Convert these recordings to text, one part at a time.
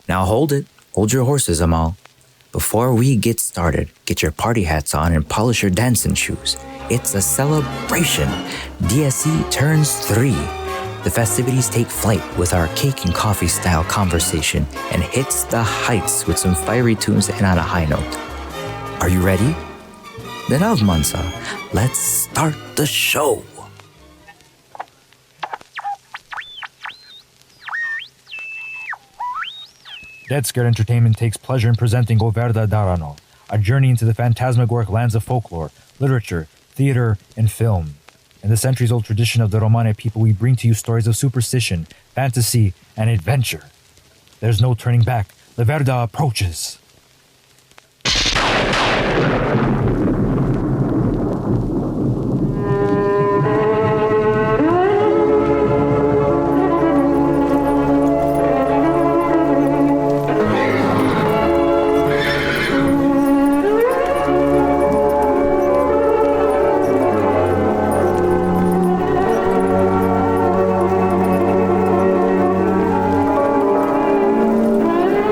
Now hold it. Hold your horses, Amal. Before we get started, get your party hats on and polish your dancing shoes. It's a celebration. DSE turns 3. The festivities take flight with our cake and coffee style conversation and hits the heights with some fiery tunes and on a high note. Are you ready? Then of Mansa, let's start the show. Dead Scared Entertainment takes pleasure in presenting Verda Darano, a journey into the phantasmagoric lands of folklore, literature, theater, and film. In the centuries-old tradition of the Romani people, we bring to you stories of superstition, fantasy, and adventure. There's no turning back. The Verda approaches.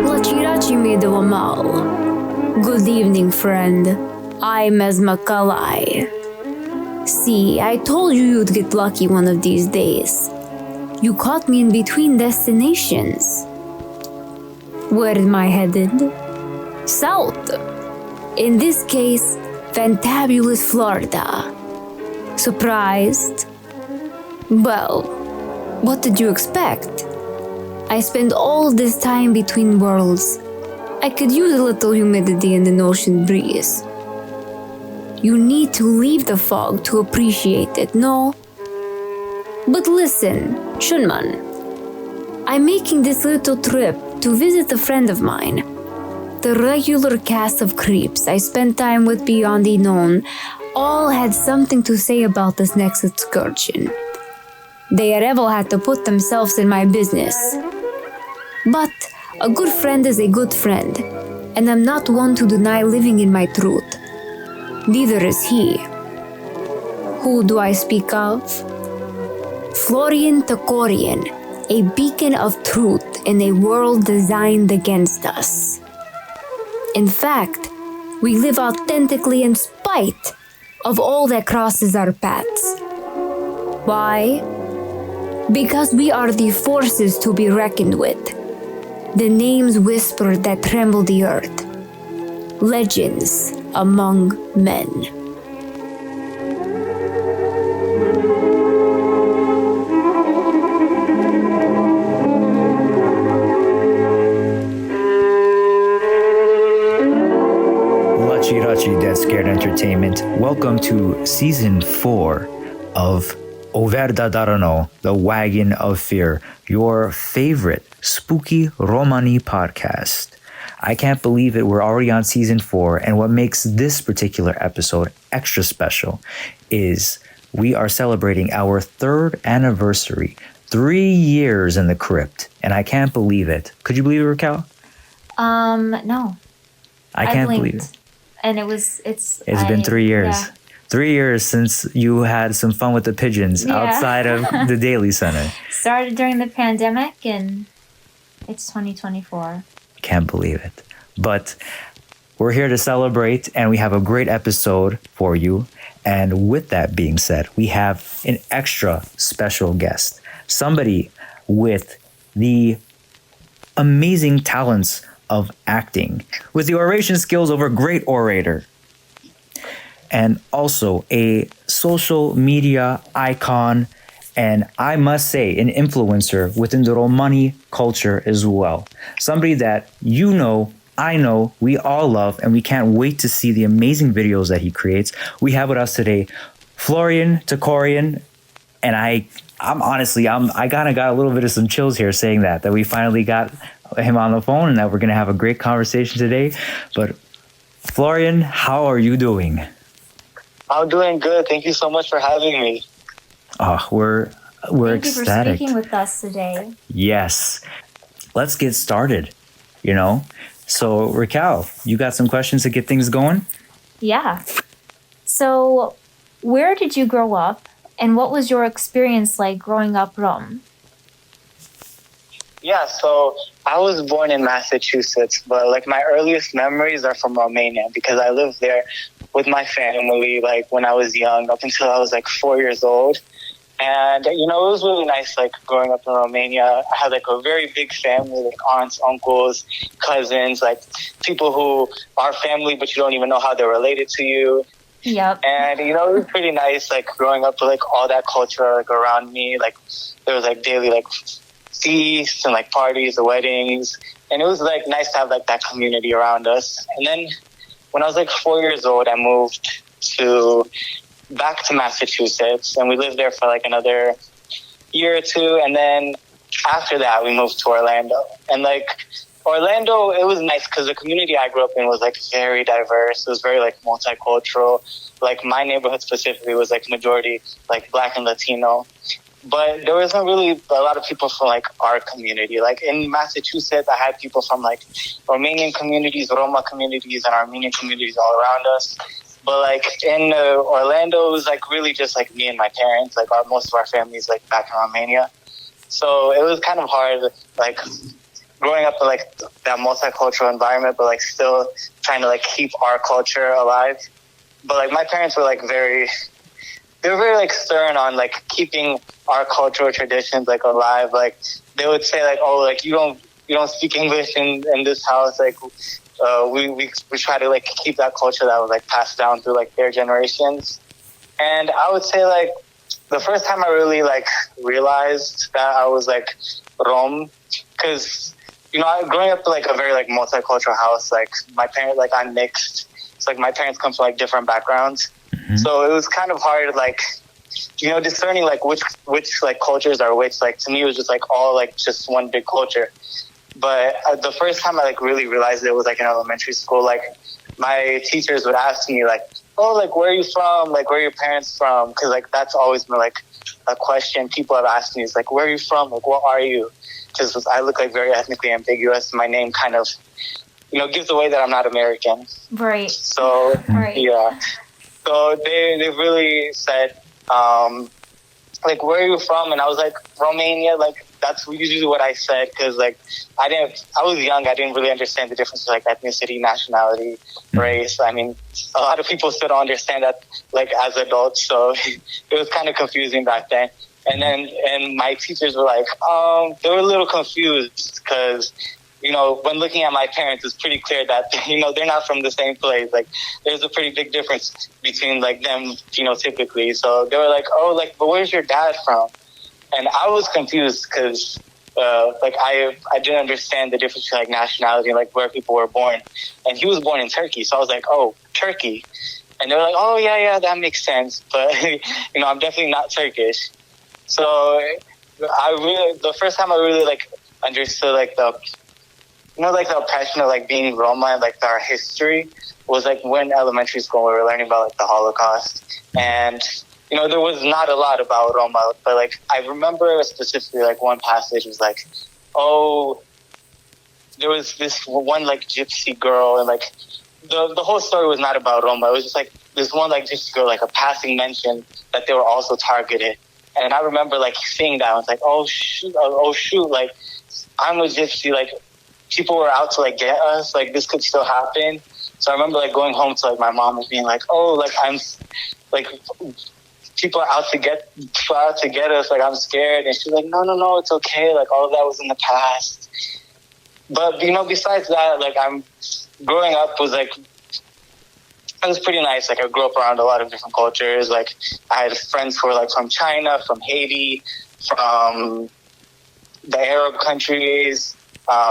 Latchi Ratyi Miro Amal. Good evening, friend. I'm Esma Kallai. See, I told you you'd get lucky one of these days. You caught me in between destinations. Where am I headed? South. In this case, Fantabulous Florida. Surprised? Well, what did you expect? I spend all this time between worlds. I could use a little humidity in the ocean breeze. You need to leave the fog to appreciate it, no? But listen, Shunman, I'm making this little trip to visit a friend of mine. The regular cast of creeps I spent time with beyond the known all had something to say about this next excursion. They adevel had to put themselves in my business. But a good friend is a good friend, and I'm not one to deny living in my truth. Neither is he. Who do I speak of? Florian Tacorian, a beacon of truth in a world designed against us. In fact, we live authentically in spite of all that crosses our paths. Why? Because we are the forces to be reckoned with. The names whispered that tremble the earth. Legends among men. Latchi Ratyi Dead Scared Entertainment. Welcome to Season 4 of Verda Darano, the Wagon of Fear, your favorite spooky Romani podcast. I can't believe it. We're already on Season 4, and what makes this particular episode extra special is we are celebrating our 3rd anniversary, 3 years in the crypt, and I can't believe it. Could you believe it, Raquel? No. I can't believe it. And it's been 3 years. Yeah. 3 years since you had some fun with the pigeons outside of the Daily Center. Started during the pandemic, and it's 2024. Can't believe it. But we're here to celebrate, and we have a great episode for you. And with that being said, we have an extra special guest. Somebody with the amazing talents of acting, with the oration skills of a great orator, and also a social media icon, and I must say, an influencer within the Romani culture as well. Somebody that you know, I know, we all love, and we can't wait to see the amazing videos that he creates. We have with us today Florian Tacorian, and I'm honestly, I kind of got a little bit of some chills here saying that we finally got him on the phone and that we're going to have a great conversation today. But Florian, how are you doing? I'm doing good. Thank you so much for having me. Oh, we're Thank ecstatic. Thank you for speaking with us today. Yes. Let's get started, So, Raquel, you got some questions to get things going? Yeah. So, where did you grow up, and what was your experience like growing up Rom? Yeah, so I was born in Massachusetts, but like my earliest memories are from Romania because I lived there with my family like when I was young, up until I was like 4 years old. And, you know, it was really nice, like, growing up in Romania. I had, like, a very big family, like, aunts, uncles, cousins, like, people who are family, but you don't even know how they're related to you. Yep. And, you know, it was pretty nice, like, growing up with, like, all that culture, like, around me. Like, there was, like, daily, like, feasts and, like, parties and weddings. And it was, like, nice to have, like, that community around us. And then when I was, like, 4 years old, I moved back to Massachusetts, and we lived there for like another year or two, and then after that we moved to Orlando. And like Orlando, it was nice because the community I grew up in was like very diverse. It was very like multicultural. Like my neighborhood specifically was like majority like Black and Latino, but there wasn't really a lot of people from like our community. Like in Massachusetts, I had people from like Romanian communities, Roma communities, and Armenian communities all around us. But like in Orlando, it was like really just like me and my parents. Like most of our families like back in Romania, so it was kind of hard, like growing up in like that multicultural environment, but like still trying to like keep our culture alive. But like my parents were like they were very like stern on like keeping our cultural traditions like alive. Like they would say like, oh, like you don't speak English in this house, like. We try to like keep that culture that was like passed down through like their generations. And I would say like the first time I really like realized that I was like Rom, because you know growing up in like a very like multicultural house, like my parents, like I'm mixed. It's like my parents come from like different backgrounds, so it was kind of hard like you know discerning like which like cultures are which. Like to me it was just like all like just one big culture. But the first time I like really realized it was like in elementary school. Like my teachers would ask me like, "Oh, like where are you from? Like where are your parents from?" Because like that's always been like a question people have asked me. Is like, "Where are you from? Like what are you?" Because I look like very ethnically ambiguous. My name kind of, you know, gives away that I'm not American. Right. So Right. yeah. So they really said, like, where are you from? And I was like, Romania. Like that's usually what I said because like I was young. I didn't really understand the difference like ethnicity, nationality, race. I mean, a lot of people still don't understand that like as adults. So it was kind of confusing back then. And my teachers were like, they were a little confused because, you know, when looking at my parents, it's pretty clear that, you know, they're not from the same place. Like, there's a pretty big difference between, like, them, you know, typically. So they were like, oh, like, but where's your dad from? And I was confused because, like, I didn't understand the difference between, like, nationality and, like, where people were born. And he was born in Turkey. So I was like, oh, Turkey. And they were like, oh, yeah, that makes sense. But, you know, I'm definitely not Turkish. So the first time I really, like, understood, like, you know, like the oppression of like being Roma and like our history was like when elementary school we were learning about like the Holocaust. And, you know, there was not a lot about Roma, but like I remember specifically like one passage was like, oh, there was this one like gypsy girl and like the whole story was not about Roma. It was just like this one like gypsy girl, like a passing mention that they were also targeted. And I remember like seeing that. I was like, oh shoot, like I'm a gypsy, like people were out to like get us, like this could still happen. So I remember like going home to like my mom and being like, oh, like I'm like people are out to get us, like I'm scared. And she's like, no, it's okay, like all of that was in the past. But you know, besides that, like I'm growing up was like it was pretty nice. Like I grew up around a lot of different cultures. Like I had friends who were like from China, from Haiti, from the Arab countries,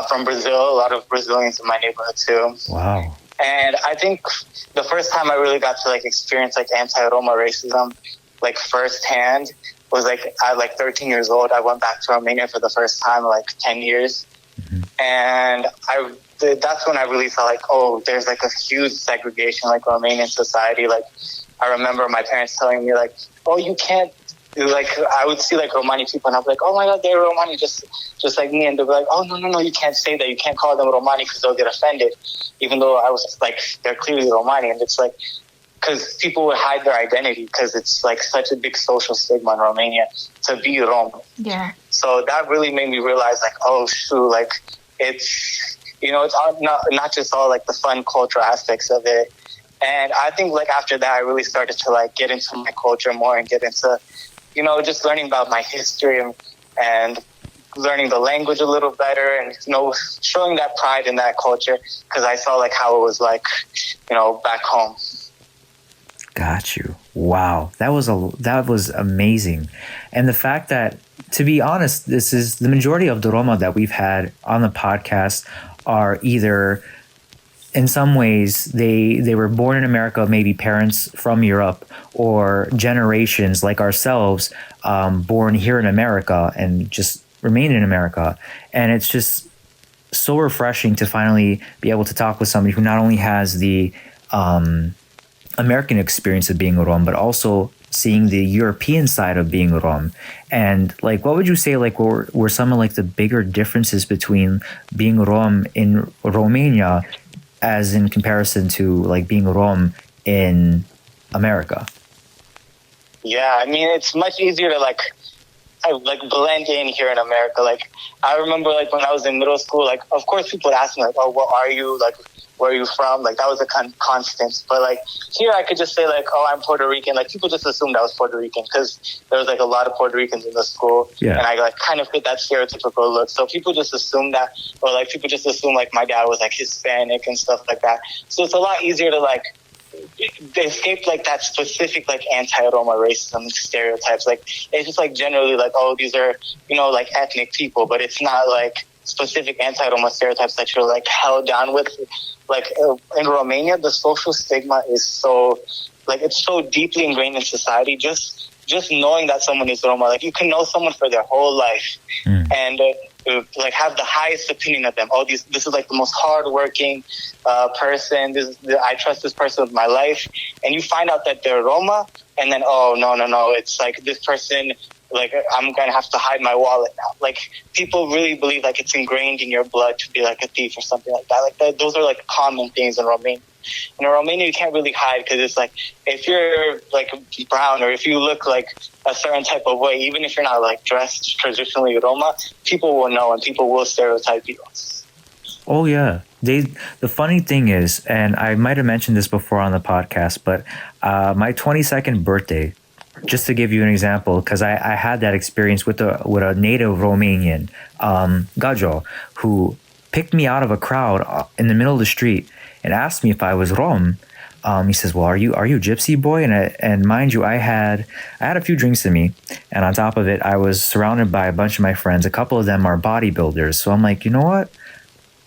from Brazil. A lot of Brazilians in my neighborhood too. Wow. And I think the first time I really got to like experience like anti-Roma racism, like firsthand, was like at like 13 years old. I went back to Romania for the first time in like 10 years. And that's when I really felt like, oh, there's like a huge segregation like Romanian society. Like I remember my parents telling me like, oh, you can't, like I would see like Romani people and I'd be like, oh my God, they're Romani just like me. And they'd be like, oh, no, you can't say that. You can't call them Romani because they'll get offended. Even though I was like, they're clearly Romani. And it's like, because people would hide their identity because it's like such a big social stigma in Romania to be Roma. Yeah. So that really made me realize like, oh shoot, like it's, it's all, not just all like the fun cultural aspects of it. And I think like after that, I really started to like get into my culture more and get into, just learning about my history and learning the language a little better and, showing that pride in that culture because I saw like how it was like, back home. Got you. Wow. That was amazing. And the fact that, to be honest, this is the majority of the Roma that we've had on the podcast are either in some ways they were born in America, maybe parents from Europe, or generations like ourselves, born here in America and just remain in America. And it's just so refreshing to finally be able to talk with somebody who not only has the American experience of being a Rom, but also seeing the European side of being a Rom. And like, what would you say, like, were some of like the bigger differences between being a Rom in Romania as in comparison to like being a Rom in America? Yeah, I mean, it's much easier to like blend in here in America. Like, I remember like when I was in middle school, like, of course people would ask me like, oh, what are you? Like, where are you from? Like, that was a constant. But like here I could just say like, oh, I'm Puerto Rican. Like, people just assumed I was Puerto Rican because there was like a lot of Puerto Ricans in the school. Yeah. And I like kind of fit that stereotypical look. So people just assume that, or like people just assume like my dad was like Hispanic and stuff like that. So it's a lot easier to like escape like that specific like anti-Roma racism stereotypes. Like, it's just like generally like, oh, these are, like ethnic people, but it's not like specific anti-Roma stereotypes that you're like held down with. Like in Romania, the social stigma is so like, it's so deeply ingrained in society. Just knowing that someone is Roma, like you can know someone for their whole life and like have the highest opinion of them. Oh, this is like the most hardworking person. I trust this person with my life. And you find out that they're Roma, and then no, it's like this person. Like, I'm going to have to hide my wallet now. Like, people really believe like it's ingrained in your blood to be like a thief or something like that. Like, those are like common things in Romania. And in Romania, you can't really hide because it's like, if you're like brown or if you look like a certain type of way, even if you're not like dressed traditionally Roma, people will know and people will stereotype you. Oh yeah. The funny thing is, and I might have mentioned this before on the podcast, but my 22nd birthday, just to give you an example, because I had that experience with a native Romanian, Gadje, who picked me out of a crowd in the middle of the street and asked me if I was Rom. He says, "Well, are you Gypsy boy?" And mind you, I had a few drinks in me, and on top of it, I was surrounded by a bunch of my friends. A couple of them are bodybuilders, so I'm like, you know what?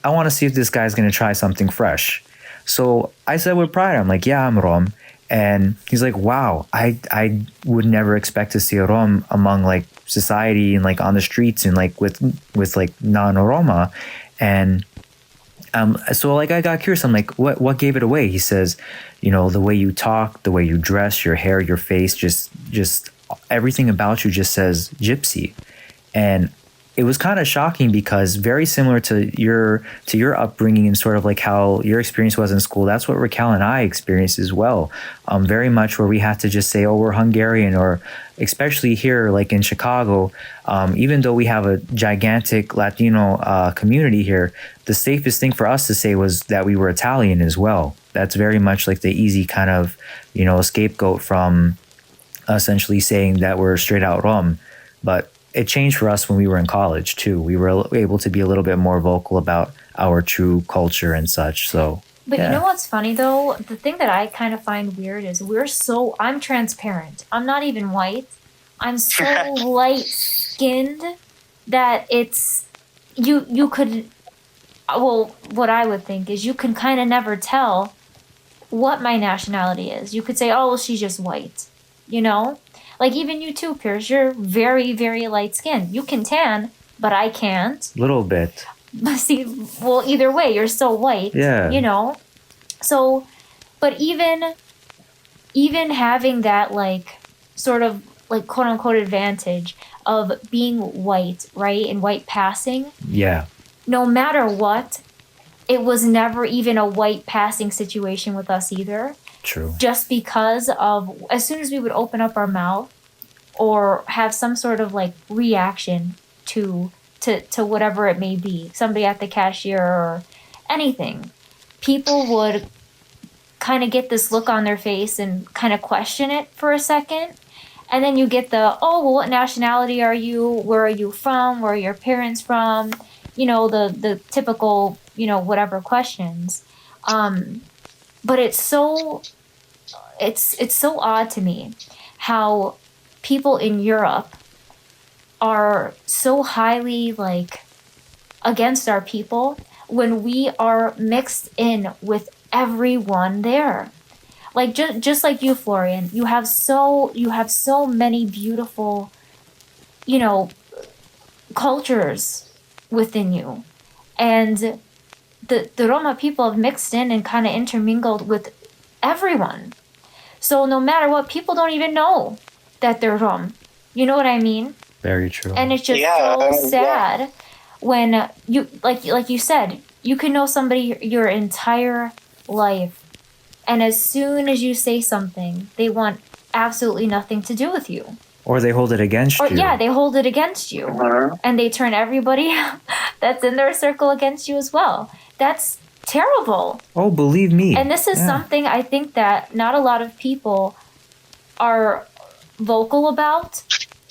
I want to see if this guy's gonna try something fresh. So I said with pride, I'm like, "Yeah, I'm Rom." And he's like, wow, I would never expect to see a Rom among like society and like on the streets and like with like non-Roma. And so like I got curious. I'm like, what gave it away? He says, the way you talk, the way you dress, your hair, your face, just everything about you just says gypsy. And it was kind of shocking because very similar to your upbringing and sort of like how your experience was in school, that's what Raquel and I experienced as well. Very much where we had to just say, oh, we're Hungarian, or especially here, like in Chicago, even though we have a gigantic Latino community here, the safest thing for us to say was that we were Italian as well. That's very much like the easy kind of, scapegoat from essentially saying that we're straight out Rom. But it changed for us when we were in college too. We were able to be a little bit more vocal about our true culture and such. So, but yeah. You know what's funny though? The thing that I kind of find weird is I'm transparent. I'm not even white. I'm so light skinned that it's you could, well, what I would think is you can kind of never tell what my nationality is. You could say, oh, well, she's just white, Like, even you too, Pierce, you're very, very light-skinned. You can tan, but I can't. Little bit. But see, well, either way, you're still white. Yeah. So, but even having that, like, sort of, like, quote-unquote advantage of being white, right, and white passing. Yeah. No matter what, it was never even a white passing situation with us either. True. Just because of, as soon as we would open up our mouth or have some sort of like reaction to to whatever it may be, somebody at the cashier or anything, people would kind of get this look on their face and kind of question it for a second. And then you get the, oh, well, what nationality are you? Where are you from? Where are your parents from? You know, the typical, you know, whatever questions. But it's so odd to me how people in Europe are so highly like against our people when we are mixed in with everyone there. Like just like you, Florian, you have so many beautiful, you know, cultures within you, and the Roma people have mixed in and kind of intermingled with everyone. So no matter what, people don't even know that they're Rom. You know what I mean? Very true. And it's just so sad when you like you said, you can know somebody your entire life, and as soon as you say something, they want absolutely nothing to do with you. Or they hold it against you. Yeah, they hold it against you. And they turn everybody that's in their circle against you as well. That's terrible. Oh, believe me. And this is something I think that not a lot of people are vocal about.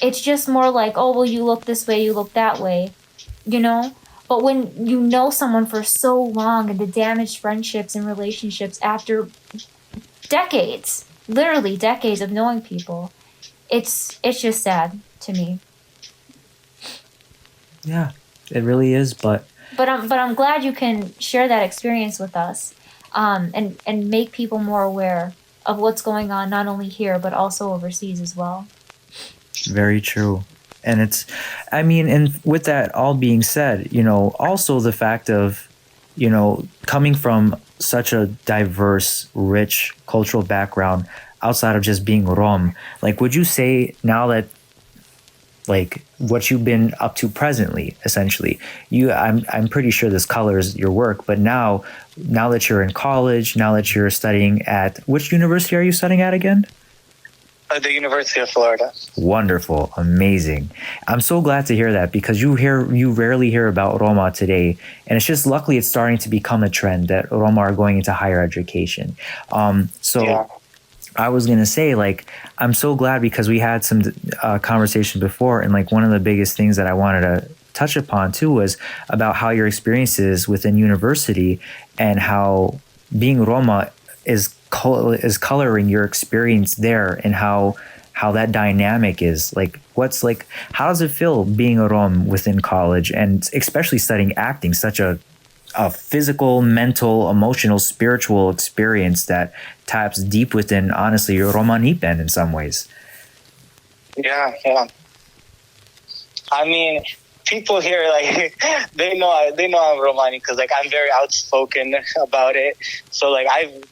It's just more like, oh, well, you look this way, you look that way, you know? But when you know someone for so long and the damaged friendships and relationships after decades, literally decades of knowing people, it's just sad to me. Yeah, it really is, but I'm glad you can share that experience with us, and make people more aware of what's going on not only here but also overseas as well. very true. And it's, I mean, and with that all being said, you know, also the fact of, you know, coming from such a diverse, rich cultural background outside of just being Rom, like, would you say now that, like, what you've been up to presently, essentially, I'm pretty sure this colors your work, but now that you're in college, now that you're studying at, which university are you studying at again? The University of Florida. Wonderful, amazing. I'm so glad to hear that, because you rarely hear about Roma today, and it's just, luckily it's starting to become a trend that Roma are going into higher education. I was gonna say, like, I'm so glad, because we had some conversation before, and like one of the biggest things that I wanted to touch upon too was about how your experiences within university and how being Roma is coloring your experience there, and how that dynamic is like. What's like, how does it feel being a Rom within college, and especially studying acting, such a physical, mental, emotional, spiritual experience that taps deep within, honestly, your Romanipen in some ways. Yeah. I mean, people here, like, they know I'm Romani, because like I'm very outspoken about it. So like I've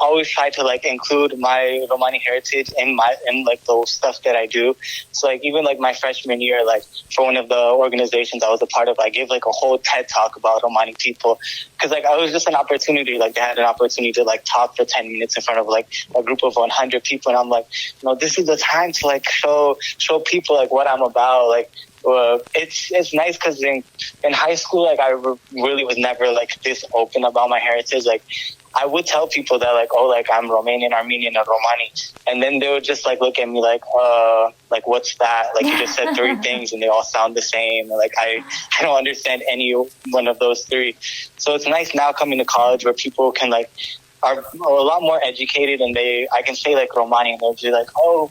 always tried to like include my Romani heritage in like the stuff that I do. So like even like my freshman year, like for one of the organizations I was a part of, I gave like a whole TED talk about Romani people, because like I was just an opportunity, like they had an opportunity to like talk for 10 minutes in front of like a group of 100 people, and I'm like, you know, this is the time to like show people like what I'm about. Like it's nice, because in high school, like I really was never like this open about my heritage. Like I would tell people that like, oh, like I'm Romanian, Armenian, and Romani, and then they would just like look at me like what's that? Like you just said 3 things and they all sound the same. Like I don't understand any one of those 3. So it's nice now coming to college where people can like are a lot more educated, and I can say like Romani, and they'll be like, oh,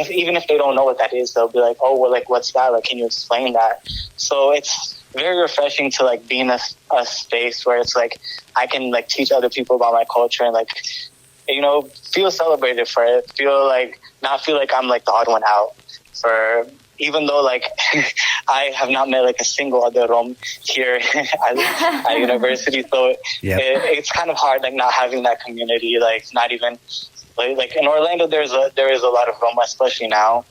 even if they don't know what that is, they'll be like, oh, well, like what's that? Like, can you explain that? So it's very refreshing to like be in a space where it's like I can like teach other people about my culture, and like, you know, feel celebrated for it, not feel like I'm like the odd one out, for even though like I have not met like a single other Rom here at university. So it's kind of hard like not having that community, like not even like in Orlando there is a lot of Roma, especially now.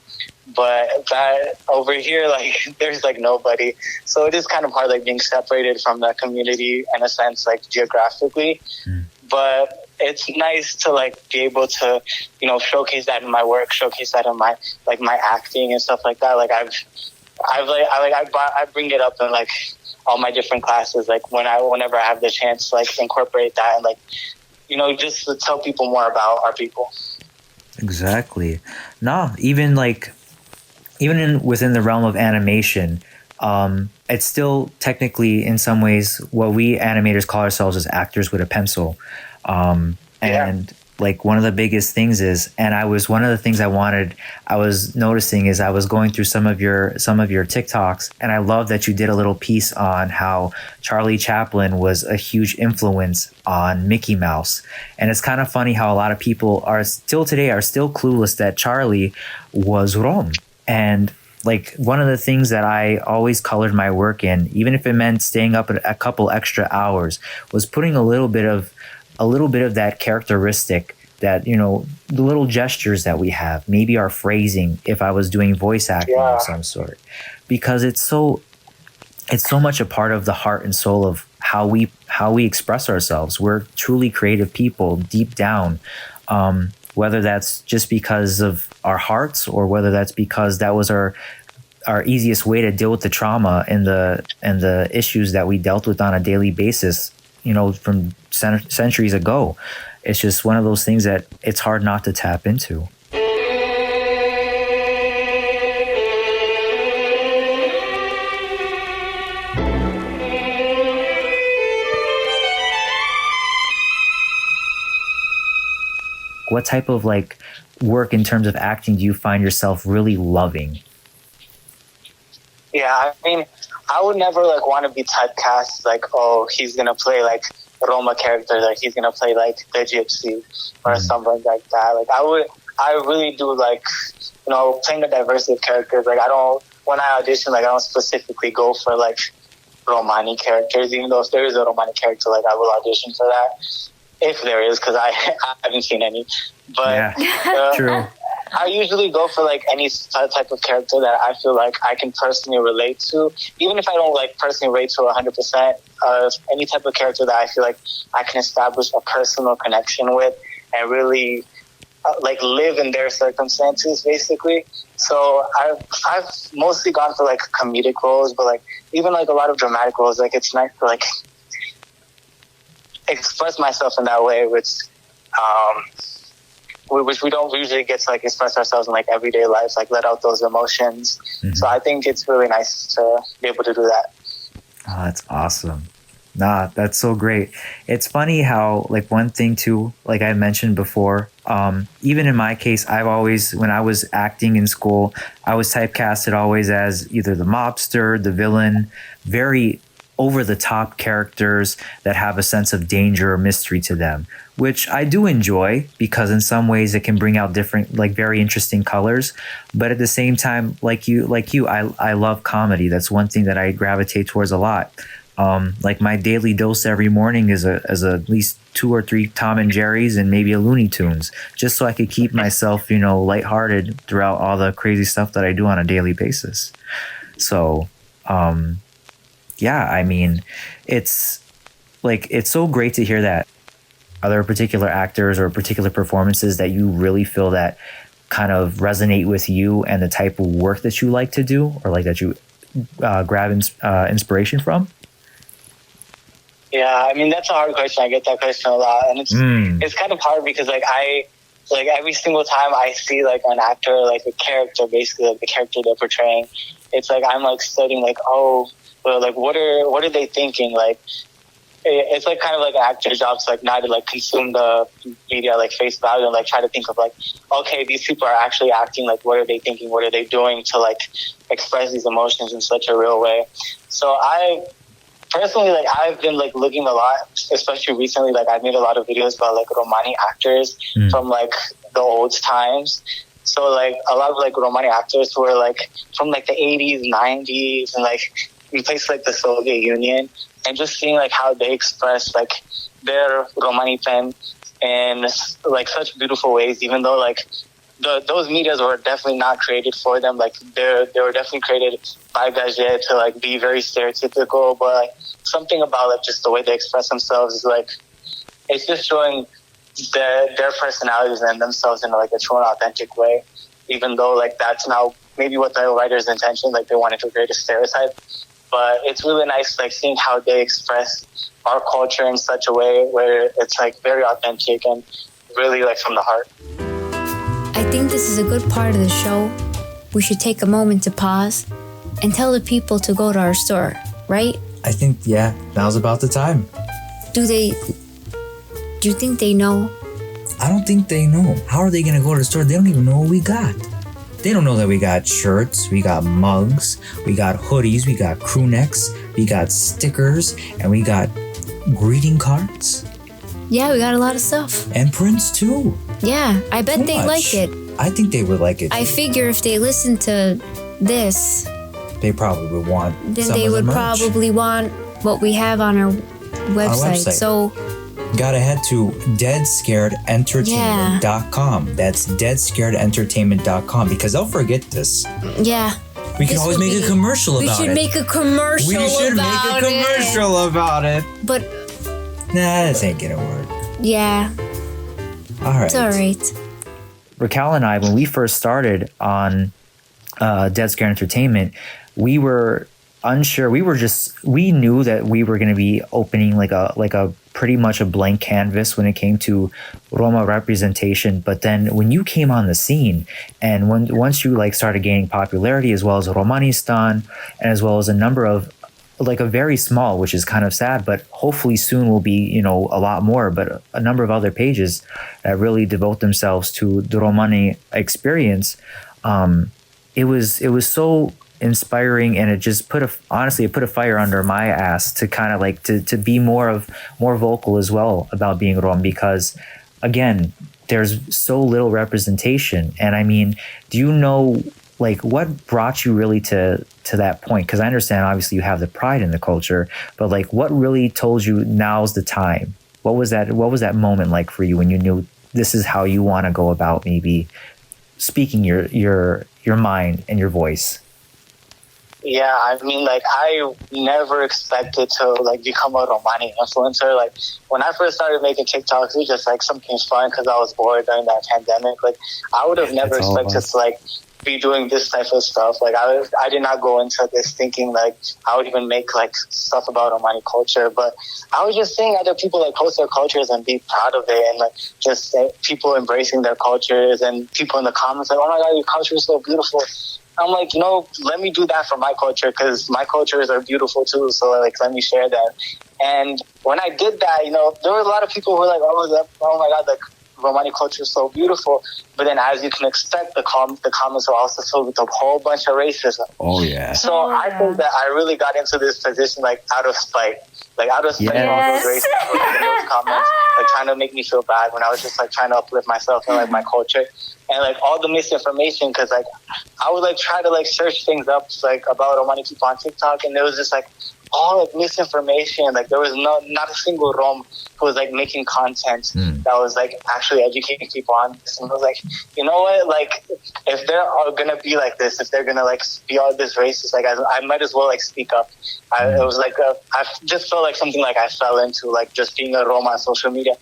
But that over here, like, there's like nobody. So it is kind of hard, like being separated from that community in a sense, like geographically. But it's nice to like be able to, you know, showcase that in my work, showcase that in my acting and stuff like that. Like I bring it up in like all my different classes, like whenever I have the chance to like incorporate that and like, you know, just to tell people more about our people. Exactly. No, even within the realm of animation, it's still technically in some ways what we animators call ourselves as actors with a pencil. And like one of the biggest things is, and one of the things I was noticing is I was going through some of your TikToks, and I love that you did a little piece on how Charlie Chaplin was a huge influence on Mickey Mouse. And it's kind of funny how a lot of people are still clueless that Charlie was Rom. And like one of the things that I always colored my work in, even if it meant staying up a couple extra hours, was putting a little bit of that characteristic, that, you know, the little gestures that we have, maybe our phrasing if I was doing voice acting of some sort, because it's so much a part of the heart and soul of how we express ourselves. We're truly creative people deep down, whether that's just because of our hearts or whether that's because that was our easiest way to deal with the trauma and the issues that we dealt with on a daily basis, you know, from centuries ago. It's just one of those things that it's hard not to tap into. What type of like work in terms of acting do you find yourself really loving? Yeah, I mean, I would never like want to be typecast like, oh, he's gonna play like a Roma character, like he's gonna play like the gypsy or something like that. Like I really do like, you know, playing a diversity of characters. Like when I audition, like I don't specifically go for like Romani characters, even though if there is a Romani character, like I will audition for that. If there is, because I haven't seen any. But true. I usually go for like any type of character that I feel like I can personally relate to, even if I don't like personally relate to 100%. Any type of character that I feel like I can establish a personal connection with and really like live in their circumstances, basically. So I've mostly gone for like comedic roles, but like even like a lot of dramatic roles. Like it's nice to like express myself in that way, which we don't usually get to like express ourselves in like everyday life, like let out those emotions. Mm-hmm. So I think it's really nice to be able to do that. Oh, that's awesome. Nah, that's so great. It's funny how like one thing too, like I mentioned before, even in my case, I've always, when I was acting in school, I was typecasted always as either the mobster, the villain, very over the top characters that have a sense of danger or mystery to them, which I do enjoy because in some ways it can bring out different, like very interesting colors. But at the same time, like you, I love comedy. That's one thing that I gravitate towards a lot. Like my daily dose every morning is at least 2 or 3 Tom and Jerry's and maybe a Looney Tunes, just so I could keep myself, you know, lighthearted throughout all the crazy stuff that I do on a daily basis. So, yeah, I mean, it's so great to hear that. Are there particular actors or particular performances that you really feel that kind of resonate with you and the type of work that you like to do, or like that you grab inspiration from? Yeah, I mean, that's a hard question. I get that question a lot. And it's kind of hard because like every single time I see like an actor, like a character, basically like the character they're portraying, it's like I'm like studying like, oh, well, like what are they thinking? Like it's like kind of like an actor's job to like not to like consume the media like face value and like try to think of like, okay, these people are actually acting, like what are they thinking? What are they doing to like express these emotions in such a real way? So I personally, like I've been like looking a lot, especially recently, like I've made a lot of videos about like Romani actors from like the old times. So like a lot of like Romani actors who were like from like the 80s, 90s and like in places like the Soviet Union, and just seeing like how they express like their Romani pen in like such beautiful ways, even though like those medias were definitely not created for them. Like they were definitely created by Gadje to like be very stereotypical, but like something about like just the way they express themselves is like it's just showing their personalities and themselves in like a true and authentic way. Even though like that's now maybe what the writer's intention, like they wanted to create a stereotype. But it's really nice, like seeing how they express our culture in such a way where it's like very authentic and really like from the heart. I think this is a good part of the show. We should take a moment to pause and tell the people to go to our store, right? I think, yeah, now's about the time. Do you think they know? I don't think they know. How are they going to go to the store? They don't even know what we got. They don't know that we got shirts, we got mugs, we got hoodies, we got crew necks, we got stickers, and we got greeting cards. Yeah, we got a lot of stuff. And prints too. Yeah, I bet they'd like it. I think they would like it. I figure if they listen to this, they probably would want then some they of the would merch. probably want what we have on our website. So gotta head to deadscaredentertainment.com. That's deadscaredentertainment.com, because they'll forget this. Yeah. We can always make a commercial about it. We should make a commercial about it. But nah, this ain't gonna work. yeah. All right. It's all right. Raquel and I, when we first started on Dead Scare Entertainment, we were unsure. We knew that we were going to be opening like a pretty much a blank canvas when it came to Roma representation. But then when you came on the scene, and once you like started gaining popularity, as well as Romanistan, and as well as a number of like a very small, which is kind of sad, but hopefully soon will be, a lot more, but a number of other pages that really devote themselves to the Romani experience. It was so inspiring, and it just put a fire under my ass to kind of like to be more vocal as well about being Rom, because again, there's so little representation. And I mean, do you know like what brought you really to that point? Because I understand obviously you have the pride in the culture, but like what really told you now's the time? What was that moment like for you when you knew this is how you want to go about maybe speaking your mind and your voice? Yeah, I mean, like, I never expected to, like, become a Romani influencer. Like, when I first started making TikToks, it was just, like, something fun because I was bored during that pandemic. Like, I would have never expected to, like, be doing this type of stuff. Like, I did not go into this thinking, like, I would even make, like, stuff about Romani culture. But I was just seeing other people, like, post their cultures and be proud of it, and, like, just people embracing their cultures, and people in the comments, like, oh, my God, your culture is so beautiful. I'm like, let me do that for my culture, because my cultures are beautiful too. So like, let me share that. And when I did that, there were a lot of people who were like, oh my God, like Romani culture is so beautiful. But then, as you can expect, the comments are also filled with a whole bunch of racism. Oh yeah. So I think that I really got into this position like out of spite. Like out of spite, all those racists in those comments, like trying to make me feel bad when I was just like trying to uplift myself and like my culture. And like all the misinformation, because like I would like try to like search things up like about Romani people on TikTok, and there was just like all like misinformation. Like there was not a single Rom who was like making content that was like actually educating people on this. And I was like, you know what? Like if they're all gonna be like this, if they're gonna like be all this racist, like I might as well like speak up. It was like I just felt like something like I fell into, like just being a Roma on social media.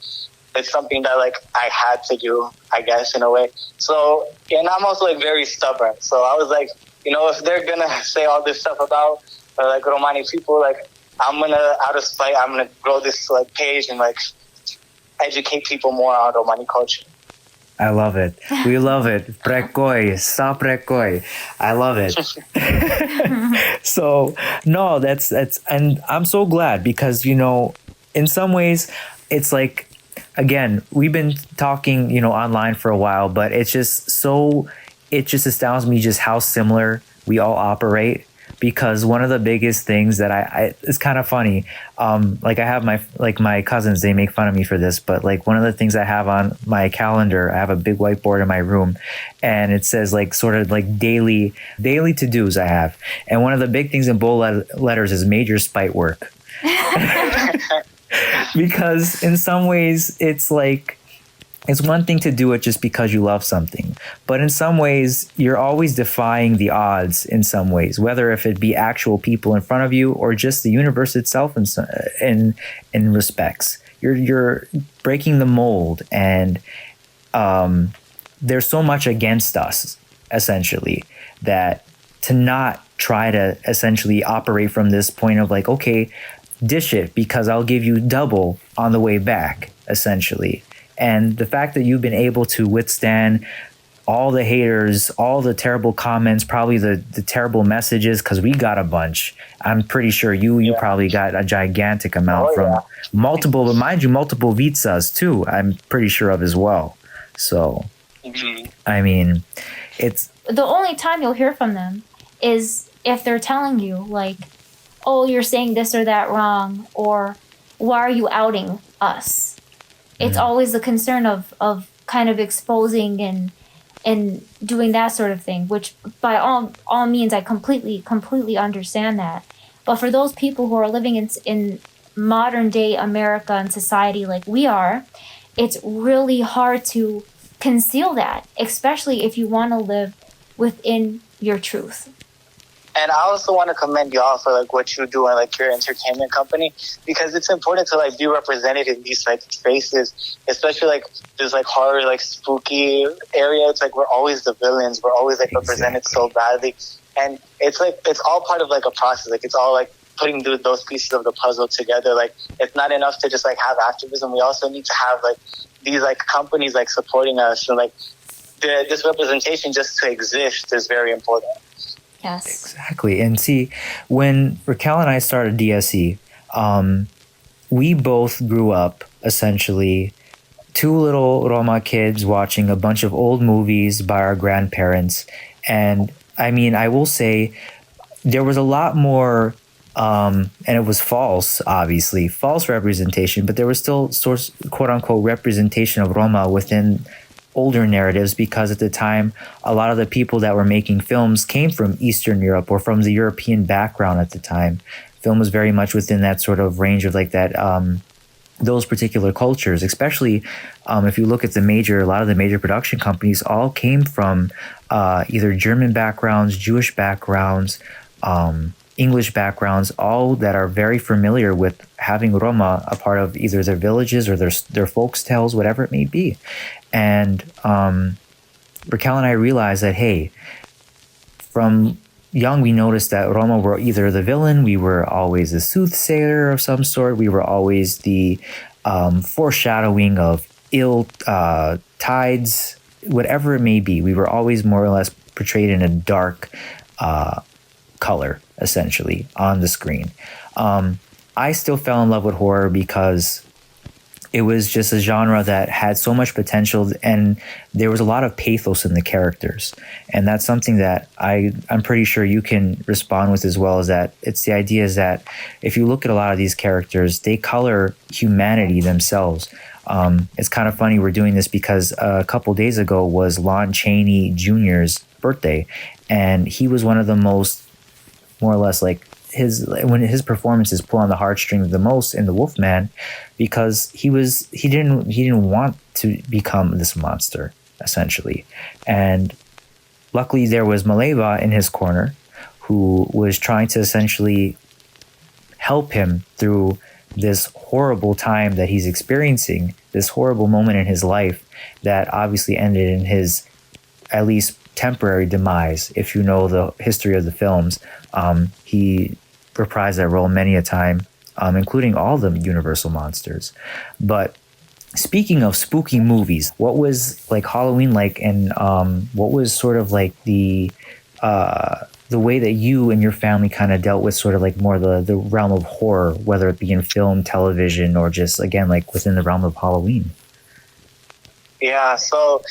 It's something that like I had to do, I guess, in a way. So, and I'm also like very stubborn. So I was like, if they're gonna say all this stuff about like Romani people, like I'm gonna, out of spite, I'm gonna grow this like page and like educate people more on Romani culture. I love it. We love it. Prekoi, sa prekoi. I love it. So no, that's, and I'm so glad because, in some ways it's like, again, we've been talking, online for a while, but it just astounds me just how similar we all operate. Because one of the biggest things that I it's kind of funny, like I have my cousins, they make fun of me for this, but like one of the things I have on my calendar, I have a big whiteboard in my room, and it says like sort of like daily to-dos I have. And one of the big things in bold letters is major spite work. Because in some ways it's like, it's one thing to do it just because you love something, but in some ways you're always defying the odds in some ways, whether if it be actual people in front of you or just the universe itself in respects. You're breaking the mold, and there's so much against us essentially, that to not try to essentially operate from this point of like, okay, dish it because I'll give you double on the way back, essentially. And the fact that you've been able to withstand all the haters, all the terrible comments, probably the terrible messages, because we got a bunch. I'm pretty sure you probably got a gigantic amount from multiple, but mind you, multiple Vitsas too, I'm pretty sure of as well. So, I mean, it's... The only time you'll hear from them is if they're telling you, like, oh, you're saying this or that wrong, or why are you outing us? It's always the concern of kind of exposing and doing that sort of thing, which by all means, I completely understand that. But for those people who are living in modern day America and society like we are, it's really hard to conceal that, especially if you want to live within your truth. And I also want to commend y'all for like what you do and like your entertainment company, because it's important to like be represented in these like spaces, especially like this like horror, like spooky area. It's like we're always the villains. We're always like represented so badly, and it's like it's all part of like a process. Like it's all like putting those pieces of the puzzle together. Like it's not enough to just like have activism. We also need to have like these like companies like supporting us, and like this representation just to exist is very important. Yes. Exactly. And see, when Raquel and I started DSE, we both grew up essentially two little Roma kids watching a bunch of old movies by our grandparents. And I mean, I will say there was a lot more, and it was false, obviously, false representation, but there was still source, quote unquote, representation of Roma within older narratives, because at the time a lot of the people that were making films came from Eastern Europe or from the European background at the time. Film was very much within that sort of range of like that those particular cultures, especially if you look at a lot of the major production companies all came from either German backgrounds, Jewish backgrounds, English backgrounds, all that are very familiar with having Roma a part of either their villages or their folks tales, whatever it may be. And Raquel and I realized that, hey, from young we noticed that Roma were either the villain, we were always a soothsayer of some sort, we were always the foreshadowing of ill tides, whatever it may be. We were always more or less portrayed in a dark color, essentially, on the screen. I still fell in love with horror because it was just a genre that had so much potential, and there was a lot of pathos in the characters. And that's something that I'm pretty sure you can respond with as well, is that it's the idea is that if you look at a lot of these characters, they color humanity themselves. It's kind of funny we're doing this because a couple days ago was Lon Chaney Jr.'s birthday, and he was one of the most, more or less, like when his performances pull on the heartstrings the most in The Wolfman, because he didn't want to become this monster, essentially. And luckily there was Maleva in his corner, who was trying to essentially help him through this horrible time that he's experiencing, this horrible moment in his life that obviously ended in his, at least, temporary demise. If you know the history of the films, he reprised that role many a time, including all the Universal monsters. But speaking of spooky movies, what was like Halloween like, and what was sort of like the way that you and your family kind of dealt with sort of like more the realm of horror, whether it be in film, television, or just, again, like within the realm of Halloween? Yeah, so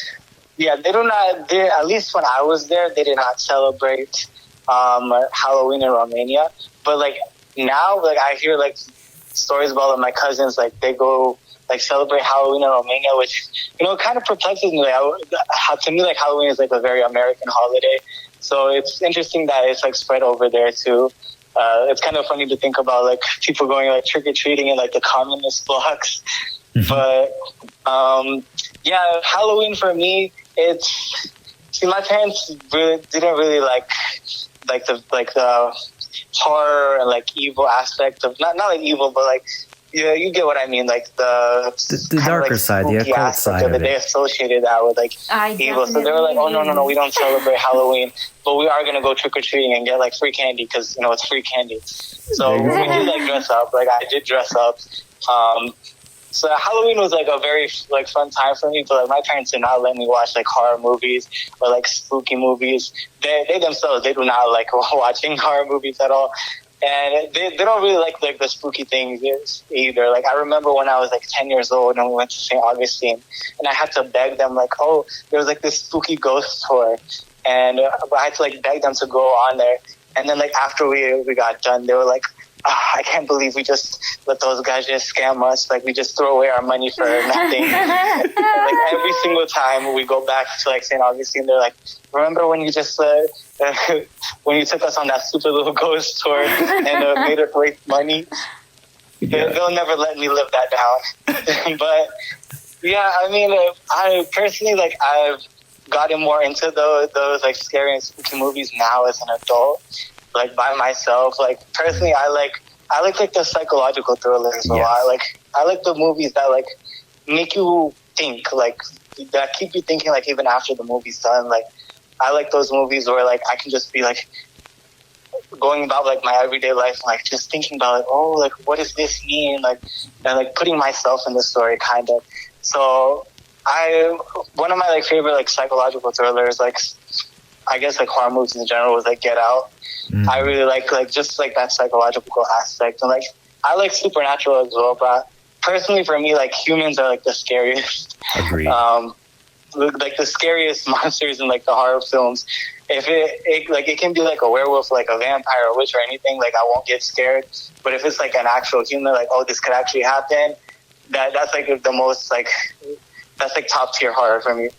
yeah, they, at least when I was there, they did not celebrate Halloween in Romania. But like now, like I hear like stories about like, my cousins, like they go like celebrate Halloween in Romania, which, you know, kind of perplexes me. Like, to me, like Halloween is like a very American holiday. So it's interesting that it's like spread over there too. It's kind of funny to think about like people going like trick-or-treating in like the communist blocks. But yeah, Halloween for me, my parents didn't really like the horror and like evil aspect of, not like evil, but like Yeah, you get what I mean, like The kind of, darker like, side, the spooky occult aspect side of of it. They it. associated that with like I evil, so they were like, "Oh no, we don't celebrate Halloween, but we are gonna go trick or treating and get like free candy because it's free candy." So There you we go. did like dress up. Like I did dress up. So Halloween was like a very like fun time for me, but like my parents did not let me watch like horror movies or like spooky movies. They themselves, they do not like watching horror movies at all. And they don't really like the spooky things either. Like I remember when I was like 10 years old and we went to St. Augustine, and I had to beg them like, oh, there was like this spooky ghost tour, and I had to like beg them to go on there. And then like after we got done, they were like, I can't believe we just let those guys just scam us. Like we just throw away our money for nothing. And, like every single time we go back to like St. Augustine, they're like, remember when you just when you took us on that stupid little ghost tour and made us waste money? Yeah. They'll never let me live that down. But yeah, I mean, I personally like I've gotten more into those like scary and spooky movies now as an adult. Like by myself, like personally, I like the psychological thrillers a lot. Like I like the movies that like make you think, like that keep you thinking, like even after the movie's done. Like I like those movies where like I can just be like going about like my everyday life, like just thinking about like, oh, like what does this mean, like, and like putting myself in the story, kind of. So one of my like favorite like psychological thrillers, like I guess like horror movies in general, was like Get Out. I really like just like that psychological aspect, and like I like supernatural as well. But personally, for me, like humans are like the scariest. Agreed. Like the scariest monsters in like the horror films. If it can be like a werewolf, like a vampire, or witch, or anything, like I won't get scared. But if it's like an actual human, like, oh, this could actually happen, that's like the most like that's like top tier horror for me.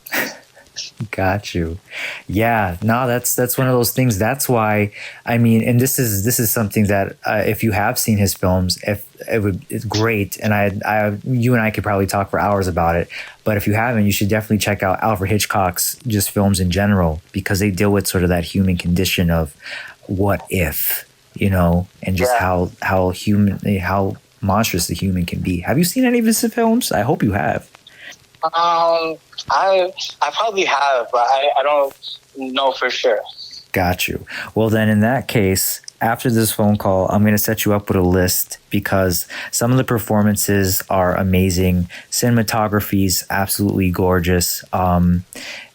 Got you. Yeah, no, that's one of those things. That's why, I mean, and this is something that if you have seen his films, it's great, and you and I could probably talk for hours about it. But if you haven't, you should definitely check out Alfred Hitchcock's just films in general, because they deal with sort of that human condition of what if, and just how monstrous the human can be. Have you seen any of his films? I hope you have. I probably have, but I don't know for sure. Got you. Well, then in that case, after this phone call, I'm going to set you up with a list, because some of the performances are amazing. Cinematography is absolutely gorgeous. And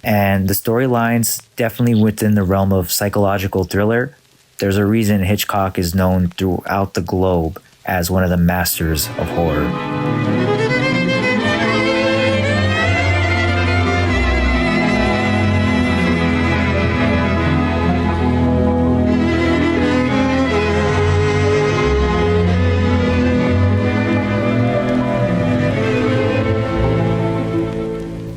the storylines definitely within the realm of psychological thriller. There's a reason Hitchcock is known throughout the globe as one of the masters of horror.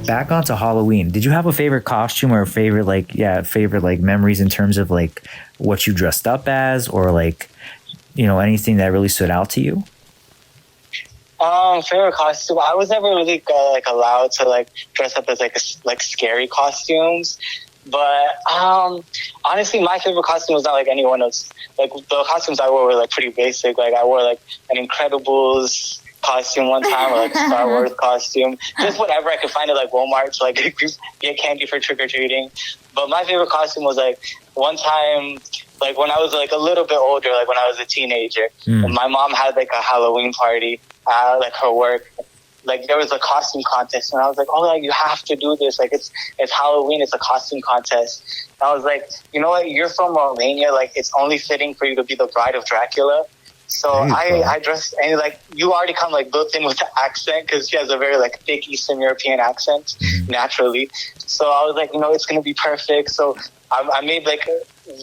Back onto Halloween. Did you have a favorite costume or favorite memories in terms of like what you dressed up as, or like, anything that really stood out to you? Favorite costume. I was never really allowed to like dress up as like scary costumes. But honestly, my favorite costume was not like anyone else. Like the costumes I wore were like pretty basic. Like I wore like an Incredibles costume one time, or like a Star Wars costume, just whatever I could find at like Walmart to like get candy for trick-or-treating. But my favorite costume was like one time, like when I was like a little bit older, like when I was a teenager, and my mom had like a Halloween party at like her work. Like there was a costume contest, and I was like, oh, like you have to do this, like it's Halloween, it's a costume contest. And I was like, you know what, you're from Romania, like it's only fitting for you to be the bride of Dracula. So I dressed, and like you already come like built in with the accent, because she has a very like thick Eastern European accent naturally. So I was like, it's gonna be perfect. So I made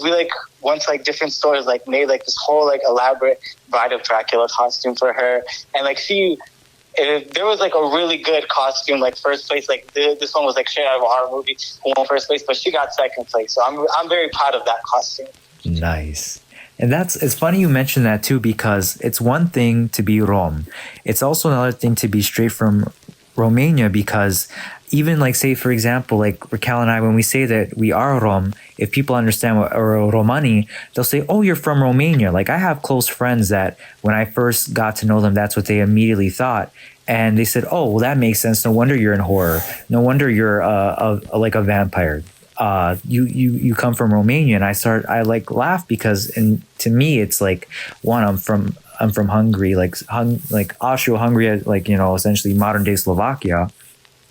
we went to like different stores, like made like this whole like elaborate Bride of Dracula costume for her, and like there was like a really good costume, like first place, like this one was like straight out of a horror movie, who won first place, but she got second place. So I'm very proud of that costume. Nice. And it's funny you mentioned that too, because it's one thing to be Rom. It's also another thing to be straight from Romania, because even like say for example, like Raquel and I, when we say that we are Rom, if people understand what or Romani, they'll say, "Oh, you're from Romania." Like I have close friends that when I first got to know them, that's what they immediately thought. And they said, "Oh, well, that makes sense. No wonder you're in horror. No wonder you're like a vampire. You come from Romania." And I like laugh because, and to me, it's like one, I'm from Hungary, like Austro-Hungary, like essentially modern day Slovakia.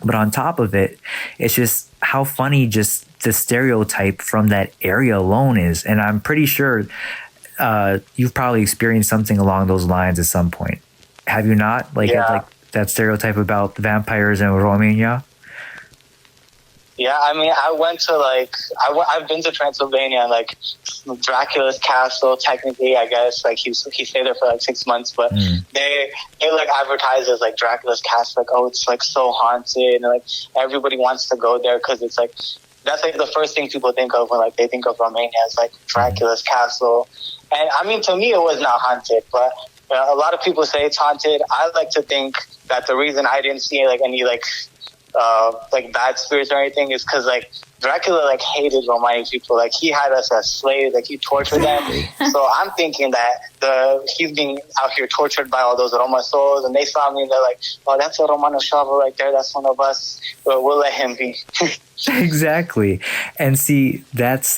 But on top of it, it's just how funny just the stereotype from that area alone is. And I'm pretty sure you've probably experienced something along those lines at some point. Have you not? Like, Yeah. like that stereotype about vampires in Romania? Yeah, I mean, I went to I've been to Transylvania, and like Dracula's castle. Technically, I guess like he stayed there for like 6 months, but they like advertise as like Dracula's castle, like, oh, it's like so haunted, and like everybody wants to go there because it's like that's like the first thing people think of when like they think of Romania as like Dracula's castle. And I mean, to me, it was not haunted, but a lot of people say it's haunted. I like to think that the reason I didn't see like any like bad spirits or anything is because like Dracula like hated Romani people. Like he had us as slaves. Like he tortured them. So I'm thinking that he's being out here tortured by all those Roma souls, and they saw me and they're like, "Oh, that's a Romano shovel right there. That's one of us. But we'll let him be." Exactly. And see,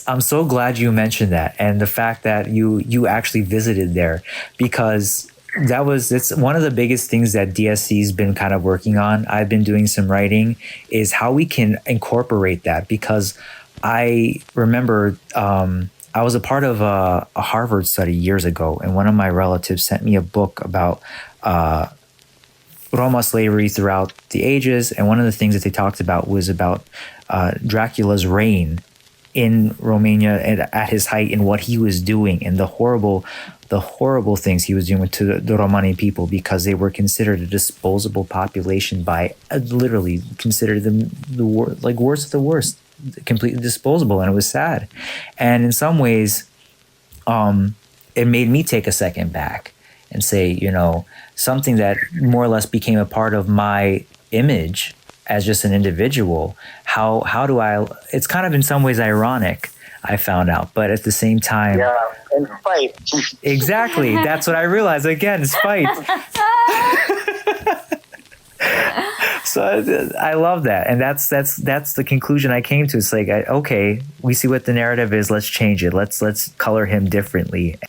I'm so glad you mentioned that, and the fact that you actually visited there, because it's one of the biggest things that DSC's been kind of working on. I've been doing some writing, is how we can incorporate that, because I remember I was a part of a Harvard study years ago, and one of my relatives sent me a book about Roma slavery throughout the ages, and one of the things that they talked about was about Dracula's reign in Romania and at his height, and what he was doing, and the horrible things he was doing to the Romani people, because they were considered a disposable population by literally considered them the worst of the worst, completely disposable, and it was sad. And in some ways, it made me take a second back and say, something that more or less became a part of my image as just an individual, how do I, it's kind of in some ways ironic, I found out, but at the same time, Yeah, and spite. Exactly, that's what I realized. Again, spite. So I love that, and that's the conclusion I came to. It's like, okay, we see what the narrative is. Let's change it. Let's color him differently.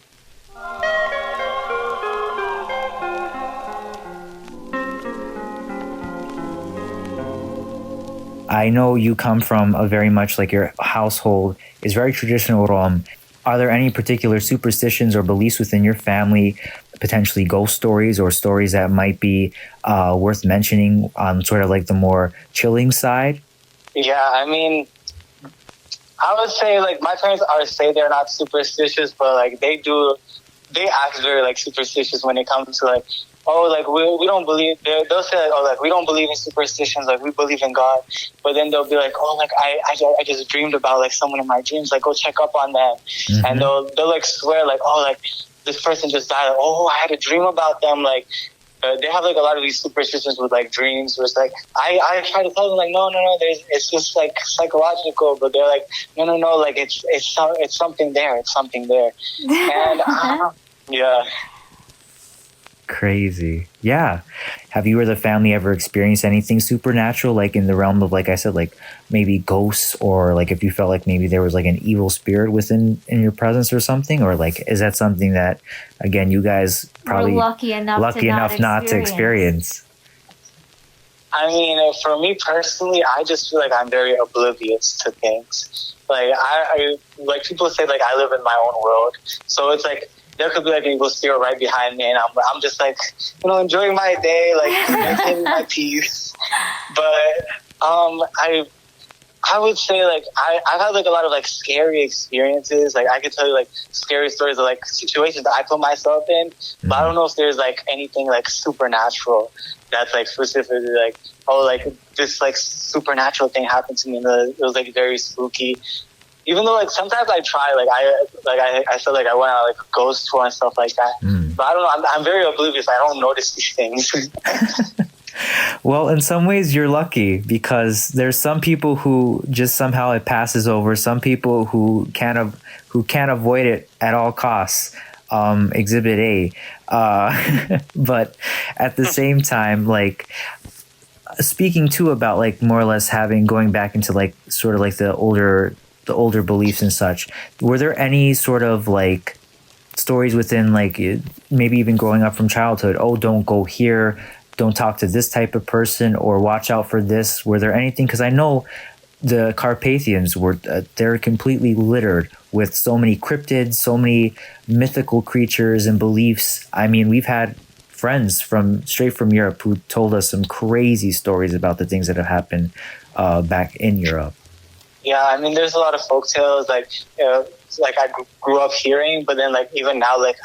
I know you come from a very much like your household is very traditional Rom. Are there any particular superstitions or beliefs within your family, potentially ghost stories or stories that might be worth mentioning on sort of like the more chilling side? Yeah, I mean, I would say like my parents say they're not superstitious, but like they act very like superstitious when it comes to like, oh, like we don't believe. They'll say like, oh, like we don't believe in superstitions. Like we believe in God. But then they'll be like, oh, like I just dreamed about like someone in my dreams. Like go check up on them. Mm-hmm. And they'll like swear like, oh, like this person just died. Like, oh, I had a dream about them. Like they have like a lot of these superstitions with like dreams. Where it's like I try to tell them like, no, it's just like psychological. But they're like, no, like it's something there. It's something there. And yeah. Crazy. Yeah. Have you or the family ever experienced anything supernatural, like in the realm of, like I said, like maybe ghosts, or like if you felt like maybe there was like an evil spirit in your presence or something? Or like, is that something that, again, you guys probably were lucky enough not to experience? I mean, for me personally, I just feel like I'm very oblivious to things. Like I like people say like I live in my own world. So it's like, there could be like an evil spirit right behind me, and I'm just like, enjoying my day, like maintaining my peace. But I would say like I've had like a lot of like scary experiences. Like I could tell you like scary stories of like situations that I put myself in, but I don't know if there's like anything like supernatural that's like specifically like, oh, like this like supernatural thing happened to me, and it was like very spooky. Even though, like, sometimes I try, I feel like I went on, like, a ghost tour and stuff like that. But I don't know, I'm very oblivious. I don't notice these things. Well, in some ways, you're lucky because there's some people who just somehow it passes over. Some people who can't avoid it at all costs. Exhibit A, but at the same time, like speaking too about like more or less having going back into like sort of like the older beliefs and such. Were there any sort of like stories within like maybe even growing up from childhood? Oh, don't go here, don't talk to this type of person, or watch out for this. Were there anything? Because I know the Carpathians were they're completely littered with so many cryptids, so many mythical creatures and beliefs. I mean, we've had friends straight from Europe who told us some crazy stories about the things that have happened back in Europe. Yeah, I mean, there's a lot of folk tales like I grew up hearing, but then like even now, like